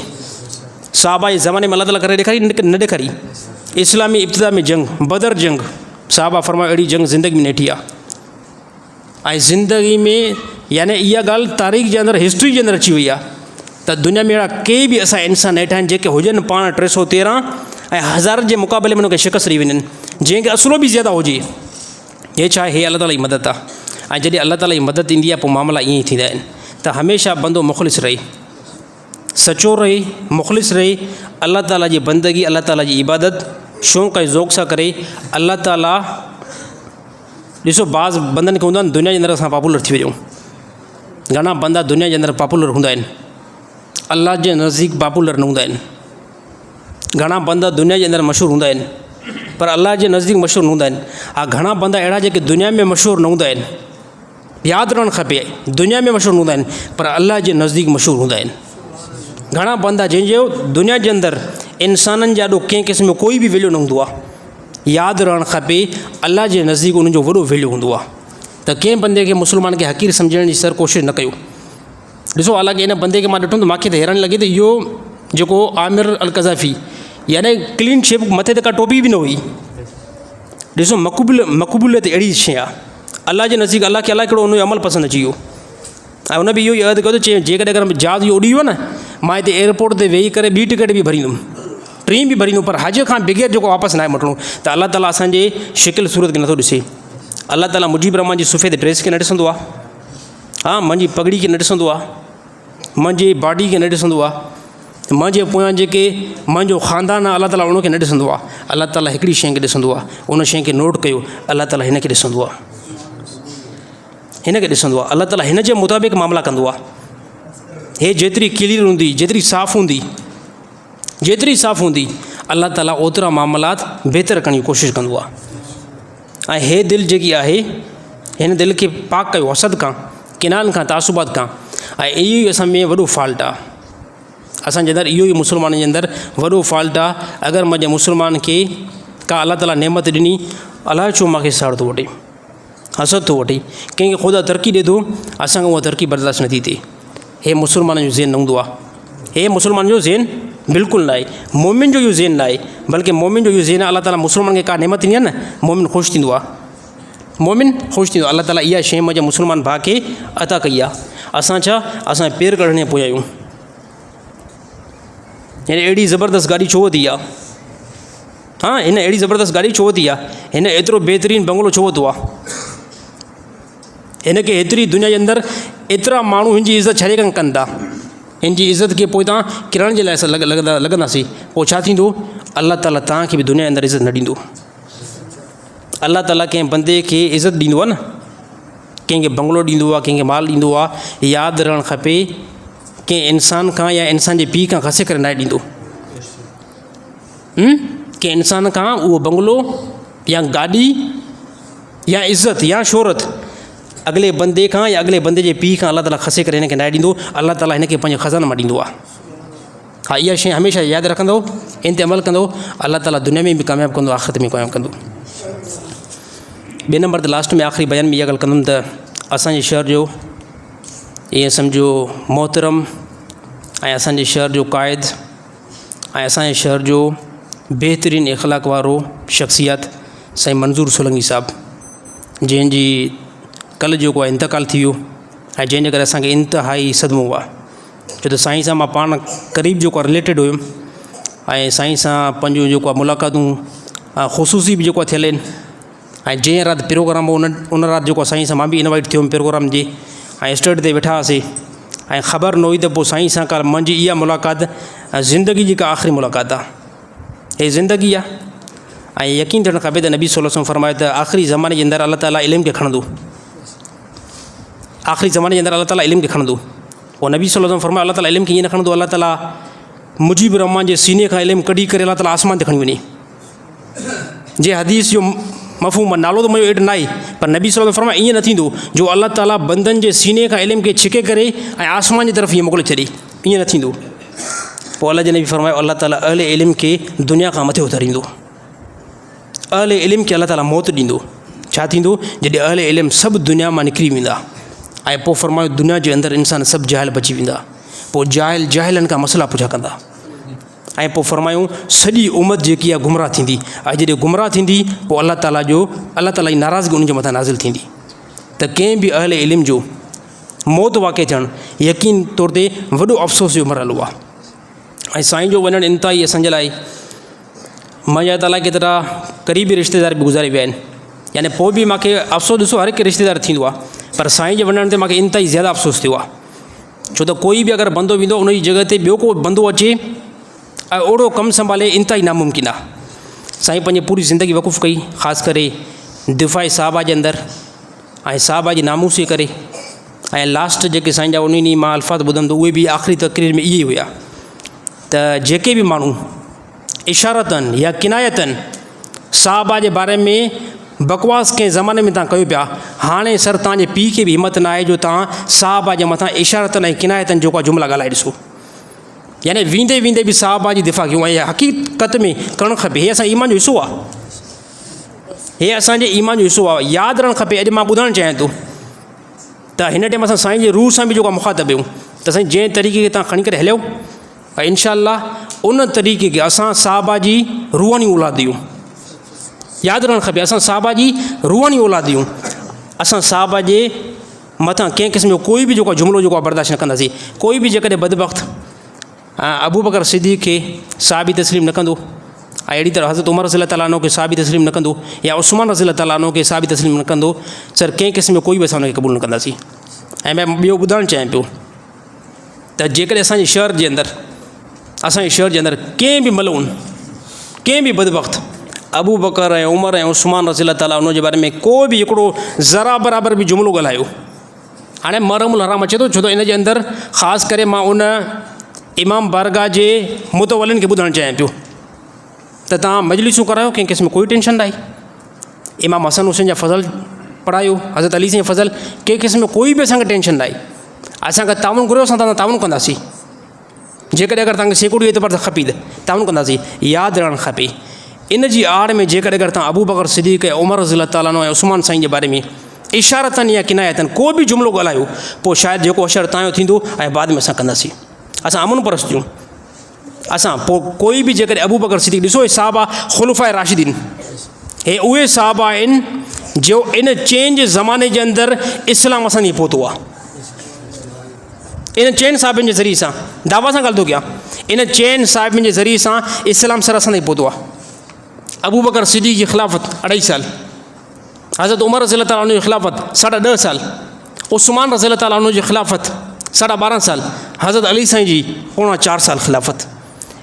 साहबा जे ज़माने में अल्लाह ताला करे ॾेखारी न ॾेखारी। इस्लामी इब्तिदा में जंग बदर जंग साहबा फरमायो अहिड़ी जंग ज़िंदगी में ॾिठी आहे ऐं ज़िंदगी में यानी इहा ॻाल्हि तारीख़ जे अंदरि हिस्ट्री जे अंदरि अची वई आहे त दुनिया में अहिड़ा के बि असां इंसान वेठा आहिनि जेके हुजनि पाण 313 ऐं हज़ार जे मुक़ाबले में उनखे शिकस्त ॾेई वञनि जंहिंखे असुलो बि ज़्यादा हुजे। हे छा आहे? हे अल्लाह ताला जी मदद आहे ऐं जॾहिं अल्लाह ताला जी मदद ईंदी आहे पोइ मामला ईअं ई थींदा आहिनि त हमेशह बंदो मुख़लिस रहे, सचो रहे, मुख़लिस रहे, अल्लाह ताला जी बंदगी अल्लाह ताला जी इबादत शौक़ु ऐं ज़ौक़ सां करे। अल्लाह ताला ॾिसो बाज़ बंदनि खे हूंदा आहिनि दुनिया जे अंदरि असां पॉपुलर थी वियूं। घणा बंदा दुनिया जे अंदरि पॉपुलर हूंदा आहिनि, अल्लाह जे नज़दीक पॉपुलर न हूंदा आहिनि। घणा बंदा दुनिया जे अंदरि मशहूरु हूंदा आहिनि पर अल्लाह जे नज़दीक मशहूरु न हूंदा आहिनि। हा घणा बंदा अहिड़ा जेके दुनिया में मशहूरु न हूंदा आहिनि, यादि रहणु खपे दुनिया में मशहूरु हूंदा आहिनि पर अल्लाह जे नज़दीक मशहूरु हूंदा आहिनि। घणा बंदा जंहिंजो दुनिया जे अंदरि इंसाननि जा ॾो कंहिं क़िस्म जो कोई बि वैल्यू न हूंदो आहे, यादि रहणु खपे अल्लाह जे नज़दीक उन्हनि जो वॾो वैल्यू हूंदो आहे। त कंहिं बंदे खे मुस्लमान खे हक़ीर सम्झण जी सर कोशिशि न कयो। ॾिसो हालांकि इन बंदे खे मां ॾिठो त मूंखे त हैरानी लॻे त इहो जेको आमिर अल क़ज़ाफ़ी यानी क्लीन शेप मथे ते का टोपी बि न हुई। ॾिसो मक़बूलियत अहिड़ी शइ आहे अल्लाह जे नज़दीक अल्लाह खे अलाए कहिड़ो उनजो अमल पसंदि अची वियो ऐं उन बि इहो ई यादि कयो त चई जेकॾहिं अगरि जहाज़ इहो उड़ी वियो न मां हिते एयरपोर्ट ते वेही करे ॿी टिकट बि भरींदुमि, टी बि भरींदुमि पर हज खां बग़ैर जेको वापसि न आहे मटिणो। त अल्लाह ताला असांजे शिकिल सूरत खे नथो ॾिसे। अल्लाह ताला मुजीब रहमान जी सफ़ेद ड्रेस खे न ॾिसंदो आहे, हा मुंहिंजी पगड़ी खे न ॾिसंदो आहे, मुंहिंजी बॉडी खे न ॾिसंदो आहे, मुंहिंजे पोयां जेके मुंहिंजो ख़ानदान आहे अल्लाह ताला उनखे न ॾिसंदो आहे। अल्लाह ताला हिकिड़ी शइ खे ॾिसंदो आहे, उन शइ खे नोट कयो अल्लाह ताला हिन खे ॾिसंदो आहे, हिन खे ॾिसंदो आहे। अल्लाह ताला हिन जे मुताबिक़ मामला कंदो आहे। हे जेतिरी क्लियर हूंदी, जेतिरी साफ़ु हूंदी, जेतिरी साफ़ु हूंदी अल्लाह ताला ओतिरा मामलात बहितर करण जी कोशिशि कंदो आहे। ऐं हे दिलि जेकी आहे हिन दिलि खे पाक कयो हसद खां, किनान खां, तासुबात खां। ऐं इहो ई असां में वॾो फॉल्ट आहे, असांजे अंदरि इहो ई मुस्लमाननि जे अंदरि वॾो फॉल्ट आहे। अगरि मुंहिंजे मुस्लमान खे का अल्लाह ताला नेमत ॾिनी अलाए छो मूंखे साड़ थो वठे, हसद थो वठे, कंहिंखे ख़ुदा तरक़ी ॾिए थो असांखे उहा तरक़ी बर्दाश्त नथी थिए। हे मुस्लमाननि जो ज़हन न हूंदो आहे, हे मुस्लमान जो ज़हन बिल्कुलु न आहे, मोमिन जो इहो ज़हन न आहे। बल्कि मोमिन जो इहो ज़हन आहे अल्लाह ताला मुस्लमान खे का नेमत ॾिनी आहे न मोमिन ख़ुशि थींदो आहे, मोमिन ख़ुशि थींदो आहे। अल्लाह ताला इहा शइ मुंहिंजे मुस्लमान भाउ खे अता कई आहे। असां छा असां पेर कढण पोइ आहियूं, हिन अहिड़ी ज़बरदस्त गाॾी छो वरिती आहे, हा हिन अहिड़ी ज़बरदस्त गाॾी छो वरिती आहे, हिन एतिरो बहितरीनु बंगलो छो वरितो आहे, हिन खे हेतिरी दुनिया जे अंदरि एतिरा माण्हू हिन जी इज़त छॾे कनि था, हिन जी इज़त खे पोइ तव्हां किरण जे लाइ लॻंदासीं पोइ छा थींदो? अल्लाह ताला तव्हांखे बि दुनिया जे अंदरि इज़त न ॾींदो। अल्लाह ताला कंहिं बंदे खे इज़त ॾींदो आहे न, कंहिंखे बंगलो ॾींदो आहे, कंहिंखे माल ॾींदो आहे, यादि रहणु खपे कंहिं इंसान खां या इंसान जे पीउ खां खसे करे न ॾींदो। कंहिं इंसान खां उहो बंगलो या गाॾी या इज़त या शोहरत अॻिले बंदे खां या अॻिले बंदे जे पीउ खां अल्लाह ताला खसे करे हिन खे न ॾींदो। अल्लाह ताला हिन खे पंहिंजे ख़ज़ाने मां ॾींदो आहे। हा इहा शइ हमेशह यादि रखंदो, इन ते अमल कंदो, अल्लाह ताला दुनिया में बि कामयाबु कंदो, आख़िरत में कामयाबु कंदो। ॿिए नंबर ते लास्ट में आख़िरी बयान में इहा ॻाल्हि कंदुमि त असांजे शहर जो ईअं सम्झो मोहतरम ऐं असांजे शहर जो क़ाइद ऐं असांजे शहर जो बहितरीनु इख़लाक़ वारो शख़्सियत साईं मंज़ूर सोलंकी साहिबु, जंहिंजी कल्ह जेको आहे इंतकाल थी वियो ऐं जंहिंजे करे असांखे इंतिहाई सदमो आहे। छो त साईं सां मां पाण क़रीब जेको आहे रिलेटेड हुयुमि ऐं साईं सां पंहिंजो जेको आहे मुलाक़ातूं ख़ुशूसी बि जेको आहे थियल आहिनि। ऐं जंहिं राति प्रोग्राम हो उन राति जेको आहे साईं सां मां बि इनवाइट थियो हुउमि प्रोग्राम जे, ऐं स्टेज ते वेठा हुआसीं ऐं ख़बर न हुई त पोइ साईं सां का मुंहिंजी इहा मुलाक़ात ज़िंदगी जी का आख़िरी मुलाक़ात आहे, हे ज़िंदगी आहे। ऐं यकीन थियणु खपे त नबी सल्लल्लाहु अलैहि वसल्लम फरमायो त आख़िरी ज़माने जे अंदरि अल्लाह ताला इल्म खे खणंदो, आख़िरी ज़माने जे अंदरि अल्लाह ताला इल्म खे खणंदो। पोइ नबी सल्लल्लाहु अलैहि वसल्लम फरमायो अल्लाह ताला इल्म खे ईअं न खणंदो, अल्लाह ताला मुजीब रहमान जे सीने खां इल्म कढी करे अल्लाह ताला आसमान ते खणी वञे। जे हदीस जो मफ़हूम नालो त मुंहिंजो एॾो न आहे, पर नबी सल्लल्लाहु अलैहि वसल्लम फरमायो ईअं न थींदो जो अल्लाह ताला बंदनि जे सीने खां इल्म खे छिके करे ऐं आसमान जी तरफ़ ईअं मोकिले छॾे, ईअं न थींदो। पोइ अल्लाह जे नबी फरमायो अल्लाह ताला अहले इल्म खे दुनिया खां मथे उतारींदो, अहले इल्म खे अल्लाह ताला मौत ॾींदो। छा थींदो? जॾहिं अहले इल्म सभु दुनिया मां निकिरी वेंदा, ऐं पोइ फरमायो दुनिया जे अंदरि इंसान सभु जाहिल बची वेंदा, पोइ जाहिलनि खां मसइला पुछा कंदा। ऐं पोइ फरमायूं सॼी उमत जेकी आहे गुमराह थींदी, ऐं जॾहिं गुमराह थींदी पोइ अलाह ताला जी नाराज़गी उन जे मथां नाज़िल थींदी। त कंहिं बि अहल इल्म जो मौत वाक़े थियणु यकीन तौर ते वॾो अफ़सोस जो मरहलो आहे। ऐं साईं जो वञणु इंतिहाई असांजे लाइ मां ताला केतिरा क़रीबी रिश्तेदार बि गुज़ारे विया आहिनि, यानी पोइ बि मूंखे अफ़सोस ॾिसो हर हिकु रिश्तेदार थींदो आहे, पर साईं जे वञण ते मूंखे इंतिहाई ज़्यादा अफ़सोस थियो आहे। छो त कोई बि अगरि बंदो वेंदो उन जी जॻह ते ॿियो को बंदो अचे ऐं ओड़ो कमु संभाले इंतिहाई नामुमकिन आहे। साईं पंहिंजी पूरी ज़िंदगी वक़ुफ़ कई ख़ासि करे दिफ़ाई साहबा जे अंदरि ऐं साहबा जी नामूस जे करे। ऐं लास्ट जेके साईं जा उन ॾींहुं मां अल्फाज़ ॿुधमि त उहे बि आख़िरी तक़रीर में इहे हुआ त जेके बि माण्हू इशारतनि या किनायतनि साहबा जे बारे में बकवास कंहिं ज़माने में तव्हां कयो पिया, हाणे सर तव्हांजे पीउ खे बि हिमत न आहे जो तव्हां साहबा जे मथां इशारतनि ऐं किनायतनि जेको आहे जुमिला ॻाल्हाए ॾिसो। यानी वेंदे वेंदे बि साहबा जी दिफ़ा कयूं ऐं हक़ीक़त में करणु खपे। हे असां ईमान जो हिसो आहे, हे असांजे ईमान जो हिसो आहे, यादि रहणु खपे। अॼु मां ॿुधाइणु चाहियां थो त हिन टाइम असां साईं जे रूह सां बि जेको मुख़ातिब आहियूं त साईं जंहिं तरीक़े खे तव्हां खणी करे हलियो ऐं इंशा अल्लाह उन तरीक़े खे असां साहबा जी रूहानी औलाद आहियूं। यादि रहणु खपे असां साहबा जी रूहानी औलाद आहियूं। असां साहबा जे मथां कंहिं क़िस्म जो कोई बि जेको जुमिलो जेको आहे बर्दाश्त न कंदासीं। कोई बि जेकॾहिं बदबख़्त अबू बकर सिद्दीक़ खे साहबी तस्लीम न कंदो ऐं अहिड़ी तरह हज़रत उमर रज़ी अल्लाह ताला अन्हु खे साहबी तस्लीम न कंदो या उस्मान रज़ी अल्लाह ताला अन्हु खे साहबी तस्लीम न कंदो, सर कंहिं क़िस्म जो कोई बि असां हुनखे क़बूल न कंदासीं। ऐं मैं ॿियो ॿुधाइणु चाहियां पियो त जेकॾहिं असांजे शहर जे अंदरि कंहिं बि मलून कंहिं बि बदबख़्त अबू बकर ऐं उमर ऐं उस्मान रज़ी अल्लाह ताला उन जे बारे में को बि हिकिड़ो ज़रा बराबरि बि जुमिलो ॻाल्हायो, हाणे महरमुल हराम अचे थो। छो त इन जे अंदरि ख़ासि करे मां उन इमाम बारगाह जे मुतवलिन खे ॿुधाइणु चाहियां पियो त तव्हां मजलिसूं करायो, कंहिं क़िस्म कोई टेंशन न आहे। इमाम हसन हुसैन जा फ़ज़ल पढ़ायो, हज़रत अली साईं फ़ज़ल, कंहिं क़िस्म में कोई बि असांखे टेंशन न आहे। असांखे ताउन घुरियो असां तव्हां ताउन कंदासीं, जेकॾहिं अगरि तव्हांखे सिक्योरिटी एतबार सां खपे त ताउन कंदासीं। यादि रहणु खपे इन जी आड़ में जेकॾहिं अगरि तव्हां अबू बकर सिद्दीक़ ऐं उमर रज़ी अल्लाह ताला ऐं उस्मान साईं जे बारे में इशारतनि या किनायतनि को बि जुमिलो ॻाल्हायो, पोइ शायदि जेको अशर तव्हांजो थींदो ऐं बाद में असां कंदासीं। असां अमन परस्त आहियूं। असां पोइ कोई बि जेकॾहिं अबू बकर सिद्दीक़ ॾिसो हे साहबा ख़ुलफ़ाए राशिदीन, हे उहे साहबा आहिनि जो इन चेंज ज़माने जे अंदरि इस्लाम असां ॾींहुं पहुतो आहे। इन चइनि साहिबनि जे ज़रिए सां दावा सां ॻाल्हि थो कयां, इन चइनि साहिबनि जे ज़रिए सां इस्लाम सर असां ताईं पहुतो आहे। अबू बकर सिद्दीक़ जी ख़िलाफ़त 2.5 साल, हज़रत उमर रज़ी अल्लाह ताला उन जी ख़िलाफ़त 10.5 साल, उस्मान रज़ी अल्लाह ताला उन जी ख़िलाफ़त 12.5 साल, हज़रत अली साईं जी 4.5 साल ख़िलाफ़त।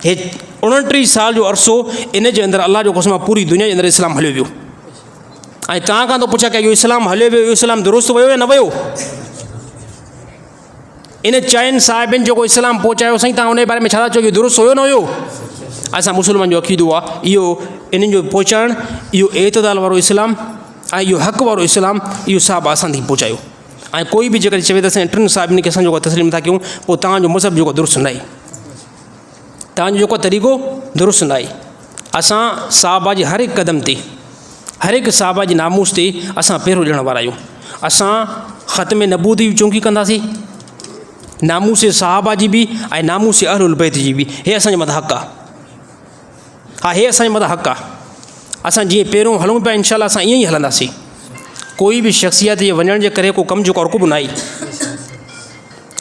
हे 29 साल जो अरसो इन जे अंदरि अलाह जो कसम पूरी दुनिया जे अंदरि इस्लाम हलियो वियो। ऐं तव्हां खां थो पुछां की इहो इस्लाम हलियो वियो, इहो इस्लाम दुरुस्त वियो या न वियो? इन चइनि साहिबनि जेको इस्लाम पहुचायो साईं, तव्हां उन जे बारे में छा था चओ, इहो दुरुस्त हुयो न हुयो? असां मुस्लमान जो अक़ीदो आहे इहो, इन्हनि जो पहुचाइणु, इहो एतदाल वारो इस्लाम ऐं इहो हक़ वारो इस्लाम, इहो साहिब असां ताईं पहुचायो। ऐं कोई बि जेकॾहिं चवे त असां टिनि साहिबनि खे असां जेको तस्लीम था कयूं, पोइ तव्हांजो मज़हब जेको दुरुस्त न आहे, तव्हांजो जेको तरीक़ो दुरुस्त न आहे। असां साहबा जे हर हिकु क़दम ते, हर हिकु साहबा जी नामूस ते असां पहिरों ॾियण वारा आहियूं। असां ख़तम नबूवत जी चौंकी कंदासीं, नामूस साहबा जी बि ऐं नामूस अहलुल बैत जी बि। हे असांजे मथां हक़ आहे। हा, हे असांजे मथां हक़ आहे। असां जीअं पहिरों हलूं पिया इंशा अल्लाह असां ईअं ई हलंदासीं। कोई बि शख़्सियत जे वञण जे करे को कमु जेको रुकबो न आहे,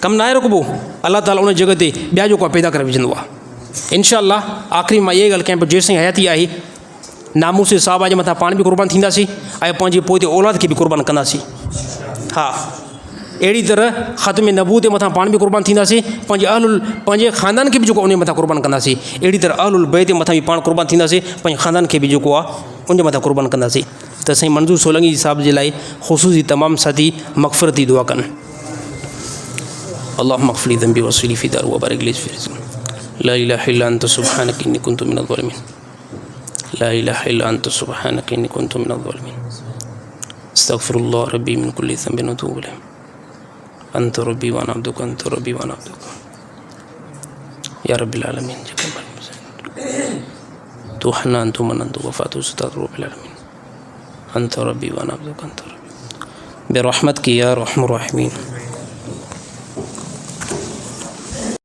कमु न आहे रुकबो, अलाह ताला उन जॻह ते ॿिया जेको पैदा करे विझंदो आहे। इंशा अल्लाह आख़िरी मां इहा ॻाल्हि कयां पियो, जेसिताईं हयाती आहे नामूस साहबा जे मथां पाण बि क़ुर्बान थींदासीं ऐं पंहिंजी पोइ औलाद खे बि क़ुर्बान कंदासीं। हा, अहिड़ी तरह ख़तम नबूवत जे मथां पाण बि क़ुर्बान थींदासीं, पंहिंजे ख़ानदान खे बि जेको उन मथां क़ुर्बान कंदासीं। अहिड़ी तरह अहलुल बैत जे मथां बि पाण क़ुर्बान थींदासीं, पंहिंजे ख़ानदान खे बि जेको आहे उन जे मथां क़ुर्बान कंदासीं। त साईं मंज़ूर सोलंकी साहिब जे लाइ ख़ुसूसी तमामु साथी मग़फ़िरती दुआ कनि। अल्लाहुम्मा अग़फ़िर ज़ंबी वस्ली फ़ी दार व बारिक ली फ़ी रिज़्क़ी, ला इलाहा इल्ला अंत सुब्हानक इन्नी कुन्तु मिनज़ ज़ालिमीन, ला इलाहा इल्ला अंत सुब्हानक इन्नी कुन्तु मिनज़ ज़ालिमीन, अस्तग़फ़िरुल्लाह रब्बी मिन कुल्लि ज़ंबिन व अतूबु इलैह, अंत रब्बी व अना अब्दुका, अंत रब्बी व अना अब्दुका, या रब्बिल आलमीन। तू हन्नान तू मनन तू वफ़ातु सत्तार रब्बिल आलमीन, अंत रब्बी व अना अब्दुका, अंत रब्बी बिरहमतिक या अरहमर राहिमीन।